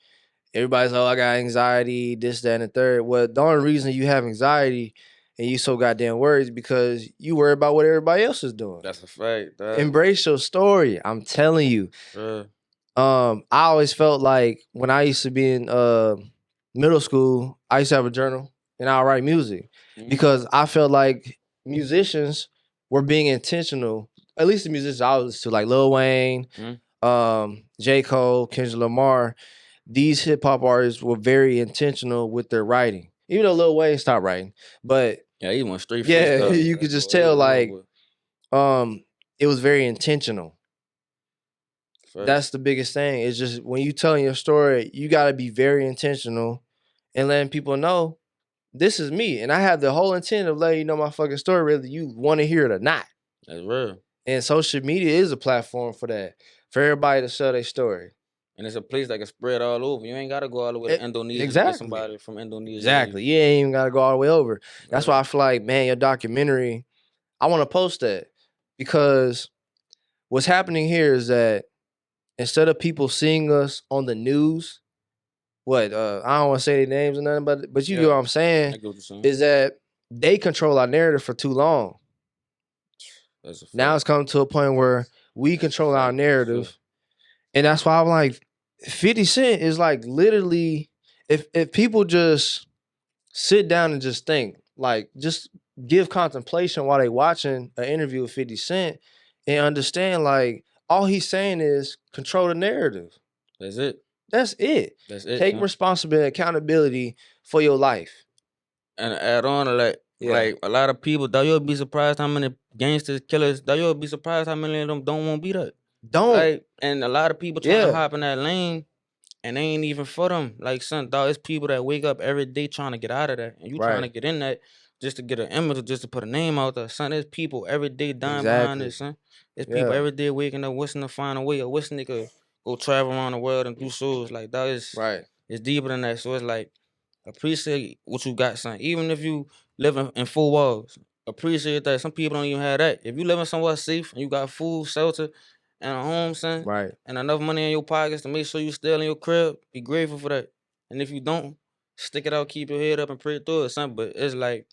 Everybody's, oh, I got anxiety, this, that, and the third. Well, the only reason you have anxiety and you so goddamn worried is because you worry about what everybody else is doing. That's a fact. Embrace your story. I'm telling you. Real. I always felt like when I used to be in middle school, I used to have a journal and I'll write music because I felt like musicians were being intentional. At least the musicians I was to, like Lil Wayne, J. Cole, Kendrick Lamar. These hip hop artists were very intentional with their writing. Even though Lil Wayne stopped writing, but Yeah, he went straight yeah, freestyle. you could just tell like it was very intentional. That's the biggest thing. It's just when you telling your story, you got to be very intentional and letting people know this is me. And I have the whole intent of letting you know my fucking story, whether you want to hear it or not. That's real. And social media is a platform for that, for everybody to sell their story. And it's a place that can spread all over. You ain't gotta go all the way to Indonesia to get somebody from Indonesia. Exactly. You ain't even gotta go all the way over. That's why I feel like, man, your documentary, I want to post that because what's happening here is that instead of people seeing us on the news, I don't want to say their names or nothing, but you get what I'm saying, is that they control our narrative for too long. Now it's come to a point where we control our narrative. And that's why I'm like, 50 Cent is like literally, if people just sit down and just think, like just give contemplation while they watching an interview with 50 Cent and understand like all he's saying is control the narrative. That's it. That's it. Take responsibility, accountability for your life. And add on to like a lot of people, though you'll be surprised how many gangsters, killers, though you'll be surprised how many of them don't want to be that. Like, and a lot of people trying to hop in that lane and they ain't even for them. Like, son, dog, it's people that wake up every day trying to get out of that. And you trying to get in that just to get an image or just to put a name out there. Son, there's people every day dying behind this, son. There's people every day waking up wishing to find a way or wishing they could go travel around the world and do shows. Like, that is it's deeper than that. So it's like, appreciate what you got, son. Even if you live in 4 walls, appreciate that. Some people don't even have that. If you living somewhere safe and you got food, shelter, and a home, son, and enough money in your pockets to make sure you still in your crib, be grateful for that. And if you don't, stick it out, keep your head up and pray through it, son. But it's like,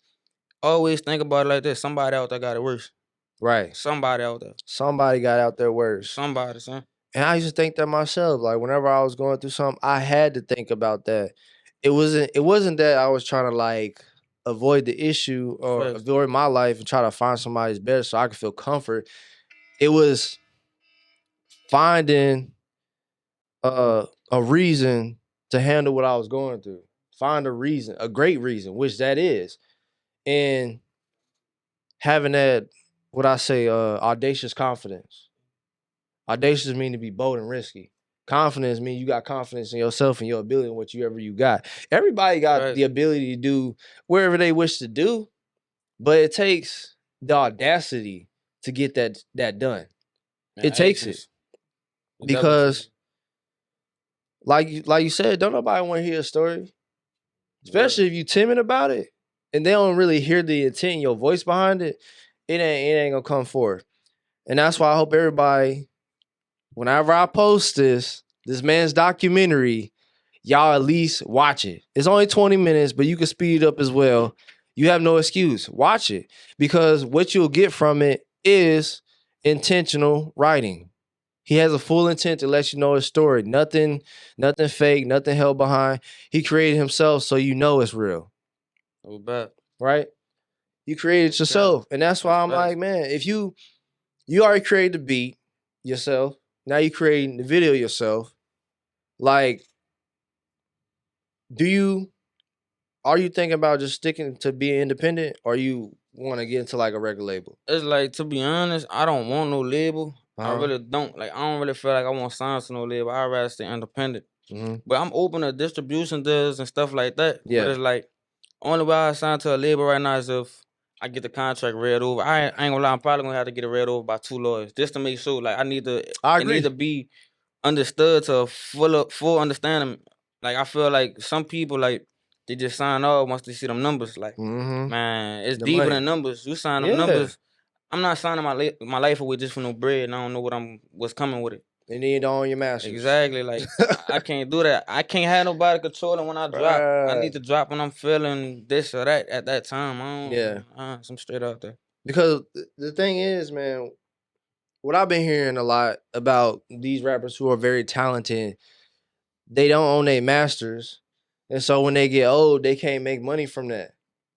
always think about it like this. Somebody out there got it worse. Somebody out there. Somebody got out there worse. Somebody, son. And I used to think that myself. Like whenever I was going through something, I had to think about that. It wasn't that I was trying to like avoid the issue or avoid my life and try to find somebody's better so I could feel comfort. It was finding a reason to handle what I was going through. Find a reason, a great reason, which that is. And having that, what I say, audacious confidence. Audacious mean to be bold and risky. Confidence means you got confidence in yourself and your ability and whatever you got. Everybody got the ability to do wherever they wish to do, but it takes the audacity to get that done. It takes it. Because like you said, don't nobody want to hear a story. Especially if you timid about it and they don't really hear the intent in your voice behind it, it ain't gonna come forth. And that's why I hope everybody, whenever I post this man's documentary, y'all at least watch it. It's only 20 minutes, but you can speed it up as well. You have no excuse. Watch it because what you'll get from it is intentional writing. He has a full intent to let you know his story. Nothing fake, nothing held behind. He created himself so you know it's real. No bet. Right? You created yourself. And that's why I'm like, man, if you already created the beat yourself, now you creating the video yourself. Like, are you thinking about just sticking to being independent or you want to get into like a record label? It's like, to be honest, I don't want no label. I Uh-huh. really don't. Like, I don't really feel like I want to sign to no label. I'd rather stay independent. But I'm open to distribution deals and stuff like that. Yeah. But it's like, only way I sign to a label right now is if I get the contract read over. I ain't gonna lie, I'm probably gonna have to get it read over by 2 lawyers just to make sure. Like, I it agree. need to be understood to full understanding. Like, I feel like some people, like, they just sign off once they see them numbers. Like, man, it's The deeper money. than numbers. You sign them Yeah. numbers. I'm not signing my life away just for no bread, and I don't know what's coming with it. They need to own your masters. Exactly. Like, I can't do that. I can't have nobody controlling when I drop. I need to drop when I'm feeling this or that at that time. I don't. Yeah. I'm straight out there. Because the thing is, man, what I've been hearing a lot about these rappers who are very talented, they don't own their masters. And so when they get old, they can't make money from that.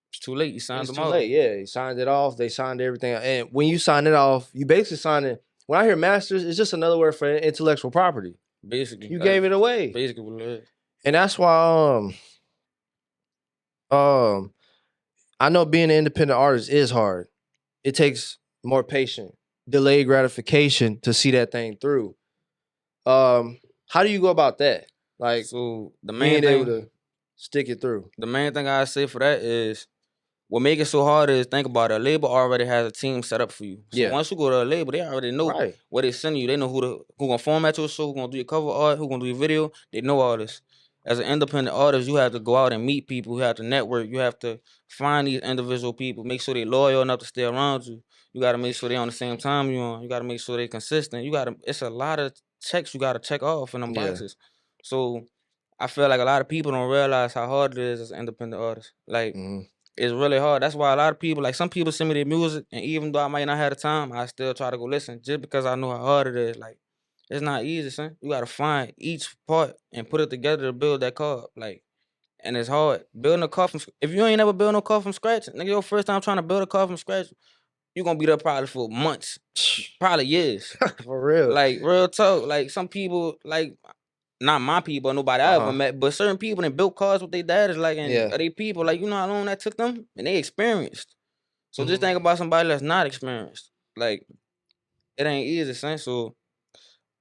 It's too late. You signed It's them too off. late. Yeah, he signed it off. They signed everything. And when you sign it off, you basically sign it. When I hear masters, it's just another word for intellectual property. Basically, You gave it away. Basically, what it is. And that's why I know being an independent artist is hard. It takes more patience, delayed gratification to see that thing through. How do you go about that? Like, so the main being able thing to stick it through. the main thing I say for that is, what make it so hard is, think about it. A label already has a team set up for you. So Yeah. once you go to a label, they already know Right. what they sending you. They know who gonna format your show, who gonna do your cover art, who gonna do your video. They know all this. As an independent artist, you have to go out and meet people. You have to network. You have to find these individual people. Make sure they loyal enough to stay around you. You got to make sure they on the same time you on. You got to make sure they consistent. It's a lot of checks you got to check off in them Yeah. boxes. So I feel like a lot of people don't realize how hard it is as an independent artist. Like, it's really hard. That's why a lot of people, like, some people send me their music, and even though I might not have the time, I still try to go listen just because I know how hard it is. Like, it's not easy, son. You gotta find each part and put it together to build that car. Like, and it's hard. Building a car if you ain't never built no car from scratch, nigga, your first time trying to build a car from scratch, you gonna be there probably for months, probably years. For real. Like, real talk. Like, some people, like, not my people, nobody I ever met, but certain people that built cars with their daddies, like, and they people, like, you know how long that took them, and they experienced. So just think about somebody that's not experienced. Like, it ain't easy, son. So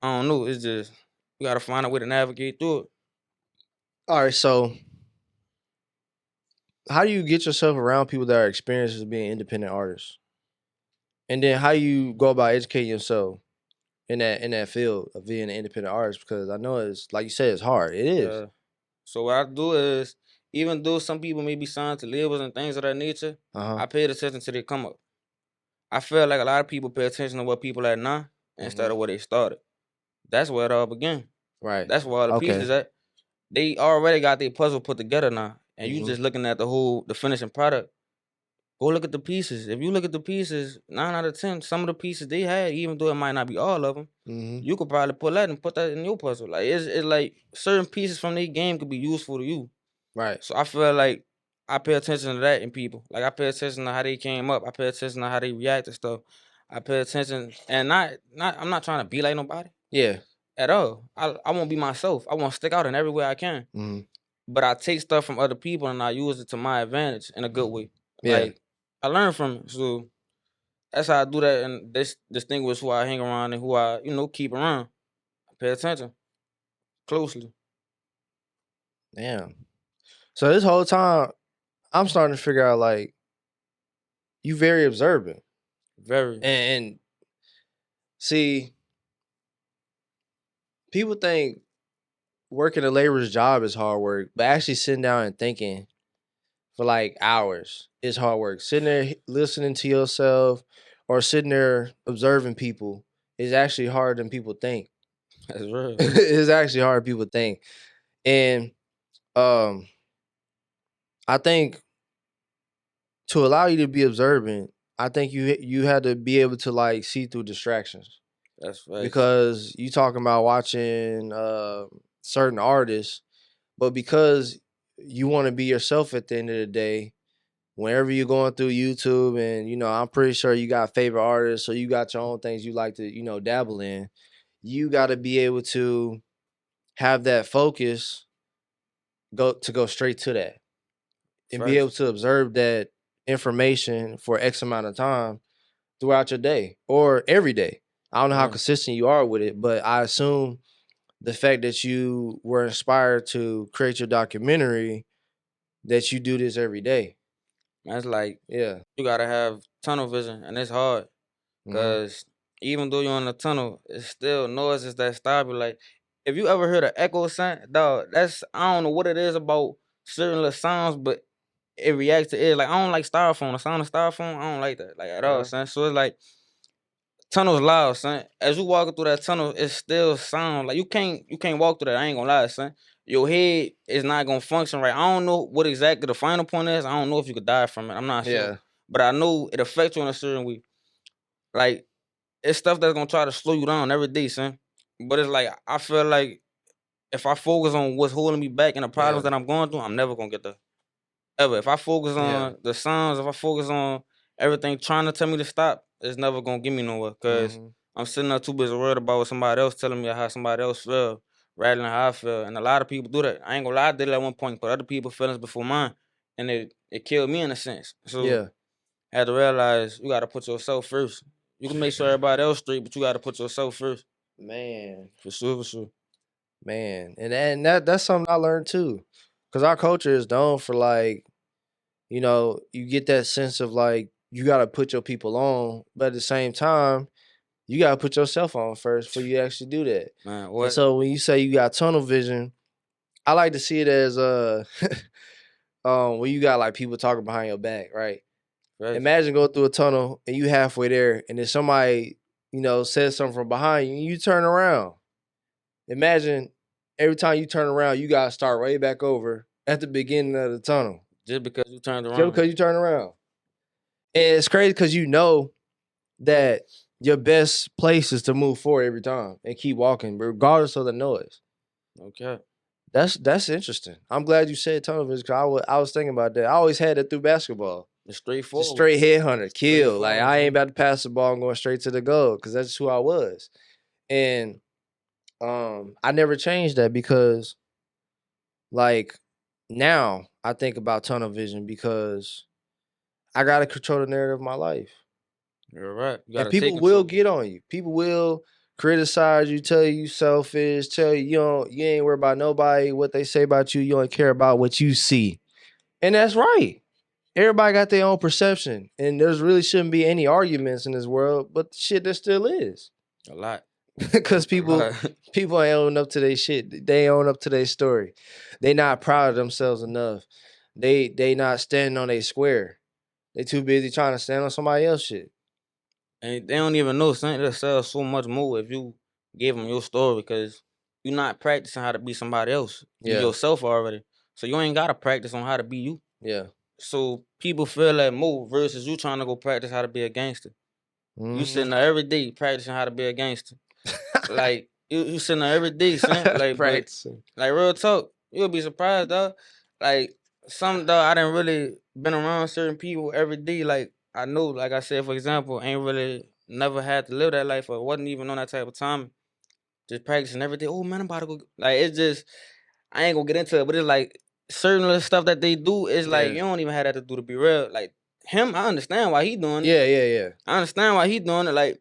I don't know. It's just, you gotta find a way to navigate through it. All right, so how do you get yourself around people that are experienced as being independent artists? And then how you go about educating yourself in that field of being an independent artist? Because I know it's, like you said, it's hard. It is. So what I do is, even though some people may be signed to labels and things of that nature, I pay attention to their come up. I feel like a lot of people pay attention to what people at now instead of where they started. That's where it all began. Right. That's where all the pieces at. They already got their puzzle put together now, and you just looking at the finishing product. Go look at the pieces. If you look at the pieces, 9 out of 10, some of the pieces they had, even though it might not be all of them, you could probably pull that and put that in your puzzle. Like, it's like certain pieces from their game could be useful to you. Right. So I feel like I pay attention to that in people. Like, I pay attention to how they came up. I pay attention to how they react to stuff. I pay attention, and not I'm not trying to be like nobody. Yeah. At all. I won't be myself. I want to stick out in every way I can. But I take stuff from other people and I use it to my advantage in a good way. Yeah. Like, I learn from it. So that's how I do that, and distinguish who I hang around and who I, keep around. I pay attention closely. Damn. So this whole time, I'm starting to figure out, like, you very observant. Very. And see, people think working a laborer's job is hard work, but actually sitting down and thinking for like hours is hard work. Sitting there listening to yourself or sitting there observing people is actually harder than people think. That's real. It's actually harder than people think. And um I think to allow you to be observant, I think you had to be able to like see through distractions. That's facts. Because you talking about watching certain artists, but because you want to be yourself at the end of the day, whenever you're going through YouTube and I'm pretty sure you got favorite artists or you got your own things you like to, dabble in, you got to be able to have that focus go straight to that and be able Facts. to observe that information for X amount of time throughout your day or every day. I don't know how Yeah. consistent you are with it, but I assume the fact that you were inspired to create your documentary that you do this every day. That's like Yeah. you gotta have tunnel vision, and it's hard Mhm. because even though you're in the tunnel, it's still noises that stop you. Like if you ever heard an echo sound, dog, that's I don't know what it is about certain little sounds, but it reacts to it. Like I don't like styrofoam. The sound of styrofoam, I don't like that like at all, Yeah. son. So it's like tunnel's loud, son. As you walking through that tunnel, it still sound like you can't walk through that. I ain't gonna lie, son. Your head is not gonna function right. I don't know what exactly the final point is. I don't know if you could die from it. I'm not sure, Yeah. but I know it affects you in a certain way. Like it's stuff that's gonna try to slow you down every day, son. But it's like I feel like if I focus on what's holding me back and the problems Yeah. that I'm going through, I'm never gonna get there. Ever. If I focus Yeah. on the sounds, if I focus on everything trying to tell me to stop, it's never gonna get me nowhere. Cause Mhm. I'm sitting there too busy worried about what somebody else telling me how somebody else feel, rather than how I feel. And a lot of people do that. I ain't gonna lie, I did it at one point, put other people's feelings before mine. And it killed me in a sense. So Yeah. I had to realize you gotta put yourself first. You can make sure everybody else straight, but you gotta put yourself first. Man. For sure, for sure. Man. And that's something I learned too. Cause our culture is known for like, you get that sense of like you gotta put your people on, but at the same time, you gotta put yourself on first before you actually do that. Man, And what? so when you say you got tunnel vision, I like to see it as when you got like people talking behind your back, right? Right? Imagine going through a tunnel and you halfway there, and then somebody, says something from behind you, and you turn around. Imagine every time you turn around, you gotta start right back over at the beginning of the tunnel Just because you turned just around. because you turn around. And it's crazy because you know that your best place is to move forward every time and keep walking, regardless of the noise. Okay. That's interesting. I'm glad you said tunnel vision because I was thinking about that. I always had it through basketball. It's Just straightforward. straight headhunter, kill. Like Straightforward, I ain't son. about to pass the ball and going straight to the goal because that's who I was. And I never changed that because like now I think about tunnel vision because I gotta control the narrative of my life. You're right. You And gotta take people will control. get on you. People will criticize you, tell you selfish, tell you you ain't worried about nobody, what they say about you. You don't care about what you see. And that's right. Everybody got their own perception. And there's really shouldn't be any arguments in this world, but shit there still is. A lot. Because A people lot. people ain't own up to their shit. They own up to their story. They not proud of themselves enough. They not standing on their square. They too busy trying to stand on somebody else's shit. And they don't even know something that sells so much more if you give them your story because you're not practicing how to be somebody else. You Yeah. yourself already. So you ain't gotta practice on how to be you. Yeah. So people feel that more versus you trying to go practice how to be a gangster. You Hmm. sitting there every day practicing how to be a gangster. Like you sitting there every day, son. Like, but Practicing. like real talk, you'll be surprised, dog. Like some dog, I didn't really been around certain people every day. Like I know, like I said, for example, ain't really never had to live that life or wasn't even on that type of time. Just practicing every day. Oh man, I'm about to go. Like it's just I ain't gonna get into it, but it's like certain little stuff that they do is like Yeah. you don't even have that to do to be real. Like him, I understand why he doing it. Yeah, yeah, yeah. I understand why he doing it. Like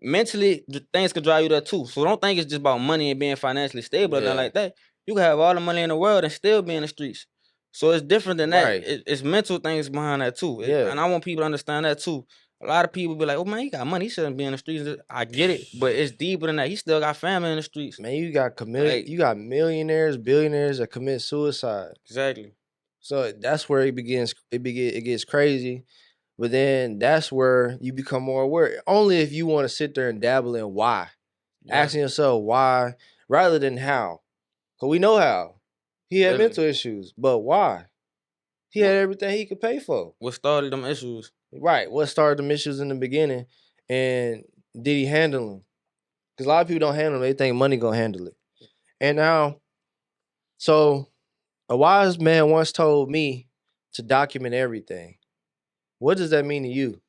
mentally, things could drive you there too. So don't think it's just about money and being financially stable or nothing Yeah. like that. You can have all the money in the world and still be in the streets. So it's different than that. Right. It's mental things behind that too. Yeah. And I want people to understand that too. A lot of people be like, "Oh man, he got money. He shouldn't be in the streets." I get it, but it's deeper than that. He still got family in the streets. Man, Like you got millionaires, billionaires that commit suicide. exactly. So that's where it gets crazy. But then that's where you become more aware. Only if you want to sit there and dabble in why. Yeah, Asking yourself why rather than how. Cause we know how. He had literally. mental issues, but why? He had What everything he could pay for. what started them issues? Right. What started them issues in the beginning? And did he handle them? Because a lot of people don't handle them. They think money gonna handle it. And now, so a wise man once told me to document everything. What does that mean to you?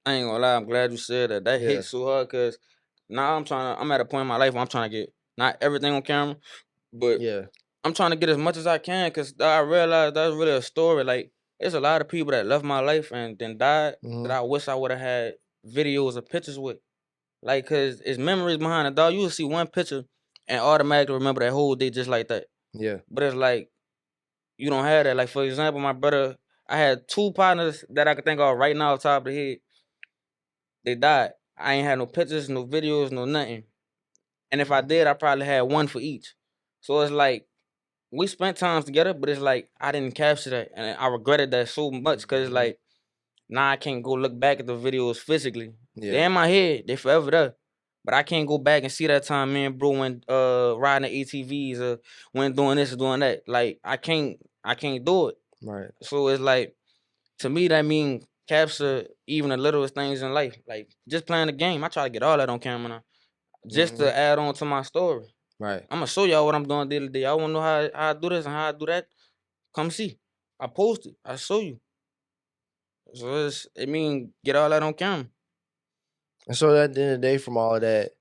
I ain't gonna lie, I'm glad you said that. That Yeah. hits so hard because now I'm at a point in my life where I'm trying to get not everything on camera, but Yeah. I'm trying to get as much as I can because I realized that's really a story. Like, there's a lot of people that left my life and then died that Hmm. I wish I would have had videos or pictures with. Like, cause it's memories behind it, dog. You will see one picture and automatically remember that whole day just like that. Yeah. But it's like you don't have that. Like, for example, my brother, I had two partners that I could think of right now off the top of the head. They died. I ain't had no pictures, no videos, no nothing. And if I did, I probably had one for each. So it's like we spent times together, but it's like I didn't capture that, and I regretted that so much because Mhm. like now I can't go look back at the videos physically. Yeah. They're in my head, they forever there, but I can't go back and see that time me and bro went riding the ATVs or when doing this or doing that. Like I can't do it. Right. So it's like to me that mean capture even the littlest things in life. Like just playing the game, I try to get all that on camera now, just Hmm. to add on to my story. Right. I'm gonna show y'all what I'm doing day to day. Y'all wanna know how I do this and how I do that? Come see. I post it. I show you. So it mean get all that on camera. And so at the end of the day, from all of that,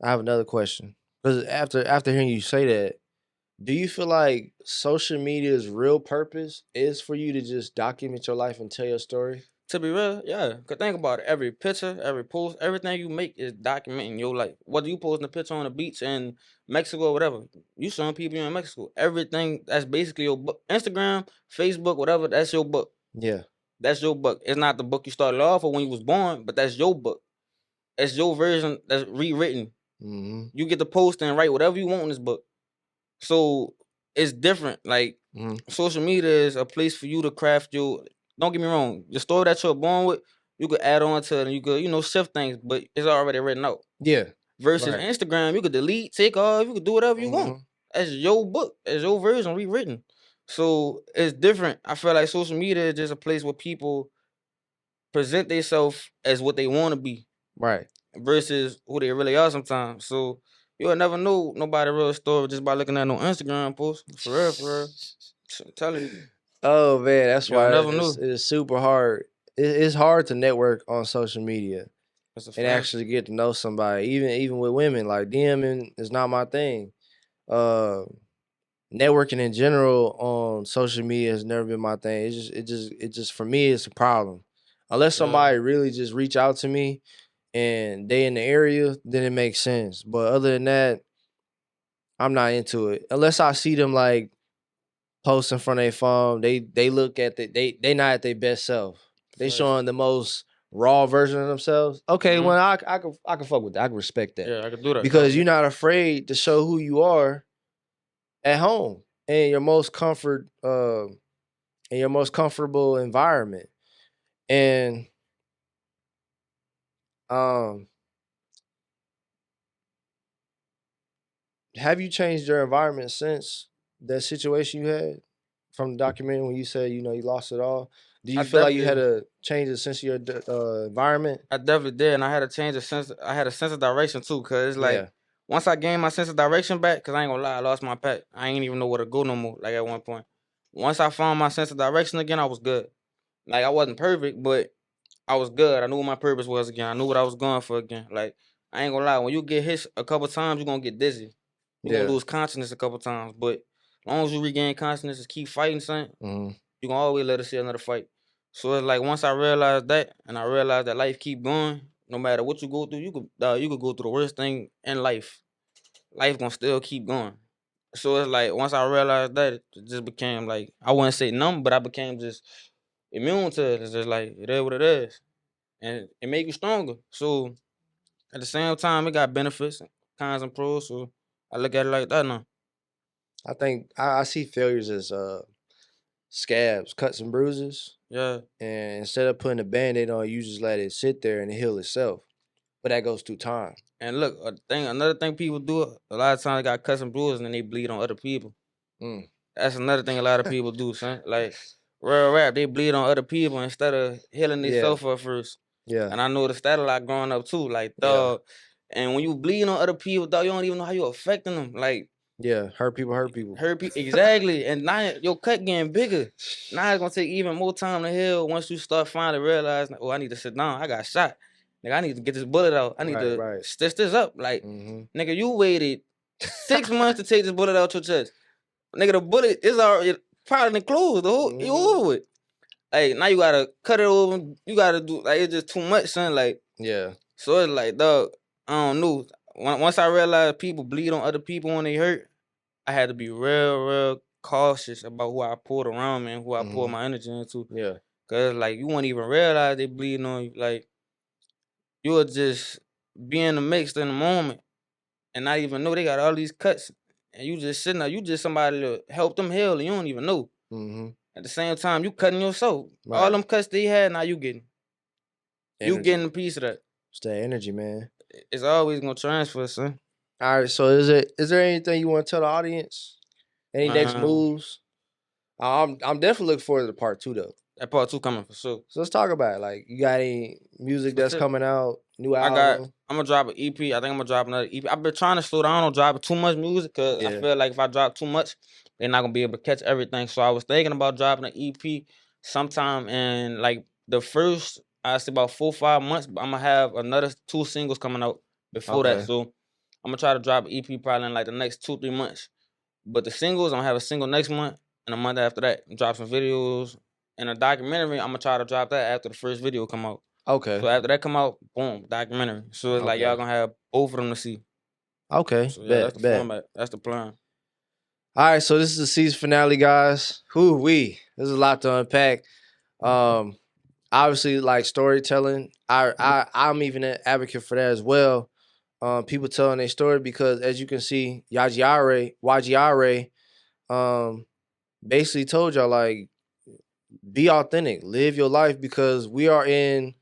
I have another question. Because after hearing you say that, do you feel like social media's real purpose is for you to just document your life and tell your story? To be real, yeah. Cause think about it. Every picture, every post, everything you make is documenting your life. Whether you posting a picture on the beach in Mexico or whatever, you showing people you in Mexico. Everything that's basically your book. Instagram, Facebook, whatever, that's your book. Yeah. That's your book. It's not the book you started off with when you was born, but that's your book. It's your version that's rewritten. Hmm. You get to post and write whatever you want in this book. So it's different. Like Hmm. social media is a place for you to craft your. Don't get me wrong. The story that you're born with, you could add on to it and you could shift things, but it's already written out. Yeah. Versus Right. Instagram, you could delete, take off, you could do whatever you want. Hmm. That's your book. That's your version rewritten. So it's different. I feel like social media is just a place where people present themselves as what they want to be Right. versus who they really are sometimes. So you'll never know nobody real story just by looking at no Instagram post. For real, for real. I'm telling you, Oh man, that's you'll why never know. it's super hard. It's hard to network on social media That's a and fact. actually get to know somebody. Even with women, like DMing is not my thing. Uh, Networking in general on social media has never been my thing. It just for me it's a problem. Unless Yeah, somebody really just reach out to me and they in the area, then it makes sense. But other than that, I'm not into it. Unless I see them like post in front of their phone, they look at they not at their best self. They facts. showing the most raw version of themselves. Okay, Hmm. well I can fuck with that. I can respect that Yeah, I could do that. because you're not afraid to show who you are at home in your most in your most comfortable environment. And um, have you changed your environment since that situation you had from the documentary when you said you lost it all? Do I you feel like you had definitely, to change the sense of your environment? I definitely did, and I had to change the sense. I had a sense of direction too, cause it's like Yeah, once I gained my sense of direction back, cause I ain't gonna lie, I lost my pack. I ain't even know where to go no more. Like at one point, once I found my sense of direction again, I was good. Like I wasn't perfect, but I was good. I knew what my purpose was again. I knew what I was going for again. Like I ain't gonna lie, when you get hit a couple times, you're gonna get dizzy. You're gonna yeah. lose consciousness a couple times. But as long as you regain consciousness and keep fighting something, Hmm. you gonna always let us see another fight. So it's like once I realized that, and I realized that life keep going, no matter what you go through, you could go through the worst thing in life. Life gonna still keep going. So it's like once I realized that, it just became like I wouldn't say numb, but I became just immune to it. It's just like it is what it is, and it make you stronger. So at the same time, it got benefits, cons and pros. So I look at it like that now. I think I see failures as scabs, cuts and bruises. Yeah. And instead of putting a band-aid on, you just let it sit there and it heal itself. But that goes through time. And look, another thing people do, a lot of times they got cuts and bruises and then they bleed on other people. That's another thing a lot of people do, son. Like, real rap, they bleed on other people instead of healing themselves up first. Yeah. And I noticed that a lot growing up too. Like, dog, and when you bleed on other people, dog, you don't even know how you're affecting them. Like, yeah, hurt people. Hurt people, exactly. And now your cut getting bigger. Now it's gonna take even more time to heal once you start finally realizing, oh, I need to sit down. I got shot. Nigga, I need to get this bullet out. I need to stitch this up. Like, nigga, you waited 6 months to take this bullet out your chest. Nigga, the bullet is already probably closed. The whole you over with. Like, now you gotta cut it over. You gotta do, like, it's just too much, son. Like, yeah. So it's like, dog, I don't know. Once I realized people bleed on other people when they hurt, I had to be real cautious about who I pulled around me and who I poured my energy into. Yeah. Cause like you won't even realize they bleeding on you. Like, you'll just be in the mix in the moment and not even know they got all these cuts. And you just sitting there, you just somebody to help them heal and you don't even know. At the same time, you cutting yourself. Right. All them cuts they had, now you getting. Energy. You getting a piece of that. It's that energy, man. It's always gonna transfer, son. All right, so is there anything you want to tell the audience? Any next moves? I'm definitely looking forward to the part 2 though. That part 2 coming for sure. So let's talk about it. Like, you got any music that's coming out? New album? I'm gonna drop an EP. I think I'm gonna drop another EP. I've been trying to slow down on dropping too much music because I feel like if I drop too much, they're not gonna be able to catch everything. So I was thinking about dropping an EP sometime in like the first, I say about 4 or 5 months. But I'm gonna have another 2 singles coming out before that. So I'm gonna try to drop an EP probably in like the next 2 or 3 months. But the singles, I'm gonna have a single next month and a month after that. Drop some videos and a documentary. I'm gonna try to drop that after the first video come out. Okay. So after that come out, boom, documentary. So it's like y'all gonna have both of them to see. Okay. So yeah, that's the format. That's the plan. All right, so this is the season finale, guys. There's a lot to unpack. Obviously, like storytelling. I'm even an advocate for that as well. People telling their story because, as you can see, Y.G.I Ray, basically told y'all, like, be authentic, live your life, because we are in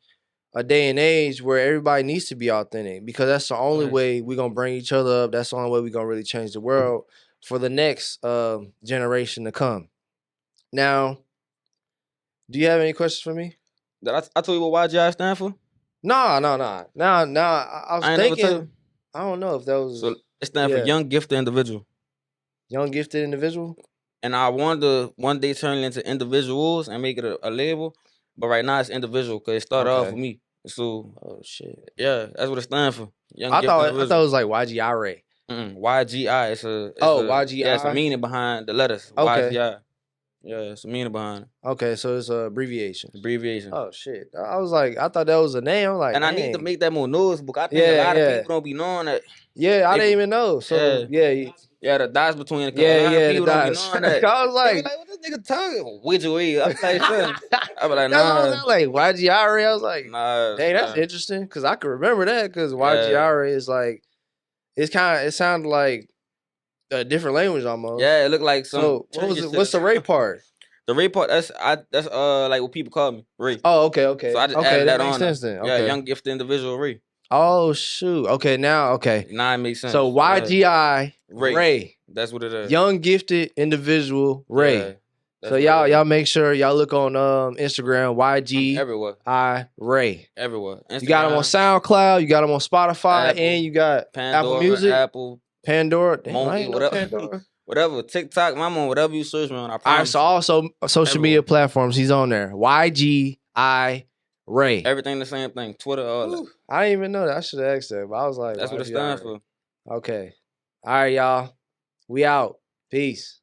a day and age where everybody needs to be authentic, because that's the only way we're gonna bring each other up. That's the only way we're gonna really change the world for the next generation to come. Now, do you have any questions for me? I told you what Y.G.I stand for? No. I was thinking. I don't know if that was. So it stands for Young Gifted Individual. Young Gifted Individual. And I wanted to one day turn it into individuals and make it a label, but right now it's individual because it started off with me. So, oh shit, yeah, that's what it stands for. I thought it was like Y.G.I Ray. Y.G.I. It's Y.G.I. Yeah, it's a meaning behind the letters. Okay. Y.G.I. Yeah, it's a meaning behind it. Okay, so it's a abbreviation. Oh shit, I was like, I thought that was a name. I'm like, and I need to make that more noticeable. I think a lot of people don't be knowing that. Yeah, I didn't even know. So yeah, the dots between the people don't be knowing that. I was like, what this nigga talking? Y.G.I. I'm like, I was like, nah. I was like, Y.G.I Ray. I was like, nah. Dang, that's interesting, because I could remember that, because Y.G.I Ray is like, it sounded like a different language almost. Yeah, it looked like some. So what's the Ray part? The Ray part, that's like what people call me, Ray. Oh, okay. So I just added that makes on. Sense then. Okay. Yeah, Young Gifted Individual Ray. Oh shoot. Okay, now it makes sense. So Y.G.I Ray. That's what it is. Young Gifted Individual Ray. So y'all make sure y'all look on Instagram, Y.G.I Ray. Everywhere. Instagram, you got them on SoundCloud, you got them on Spotify, Apple, and you got Pandora, Apple Music, Pandora, Pandora. Whatever, TikTok, I'm on whatever you search me on. I promise. All right, so also social media platforms, he's on there. Y.G.I Ray. Everything the same thing. Twitter, all that. I didn't even know that. I should have asked that, but I was like, that's what it stands for. Okay. All right, y'all. We out. Peace.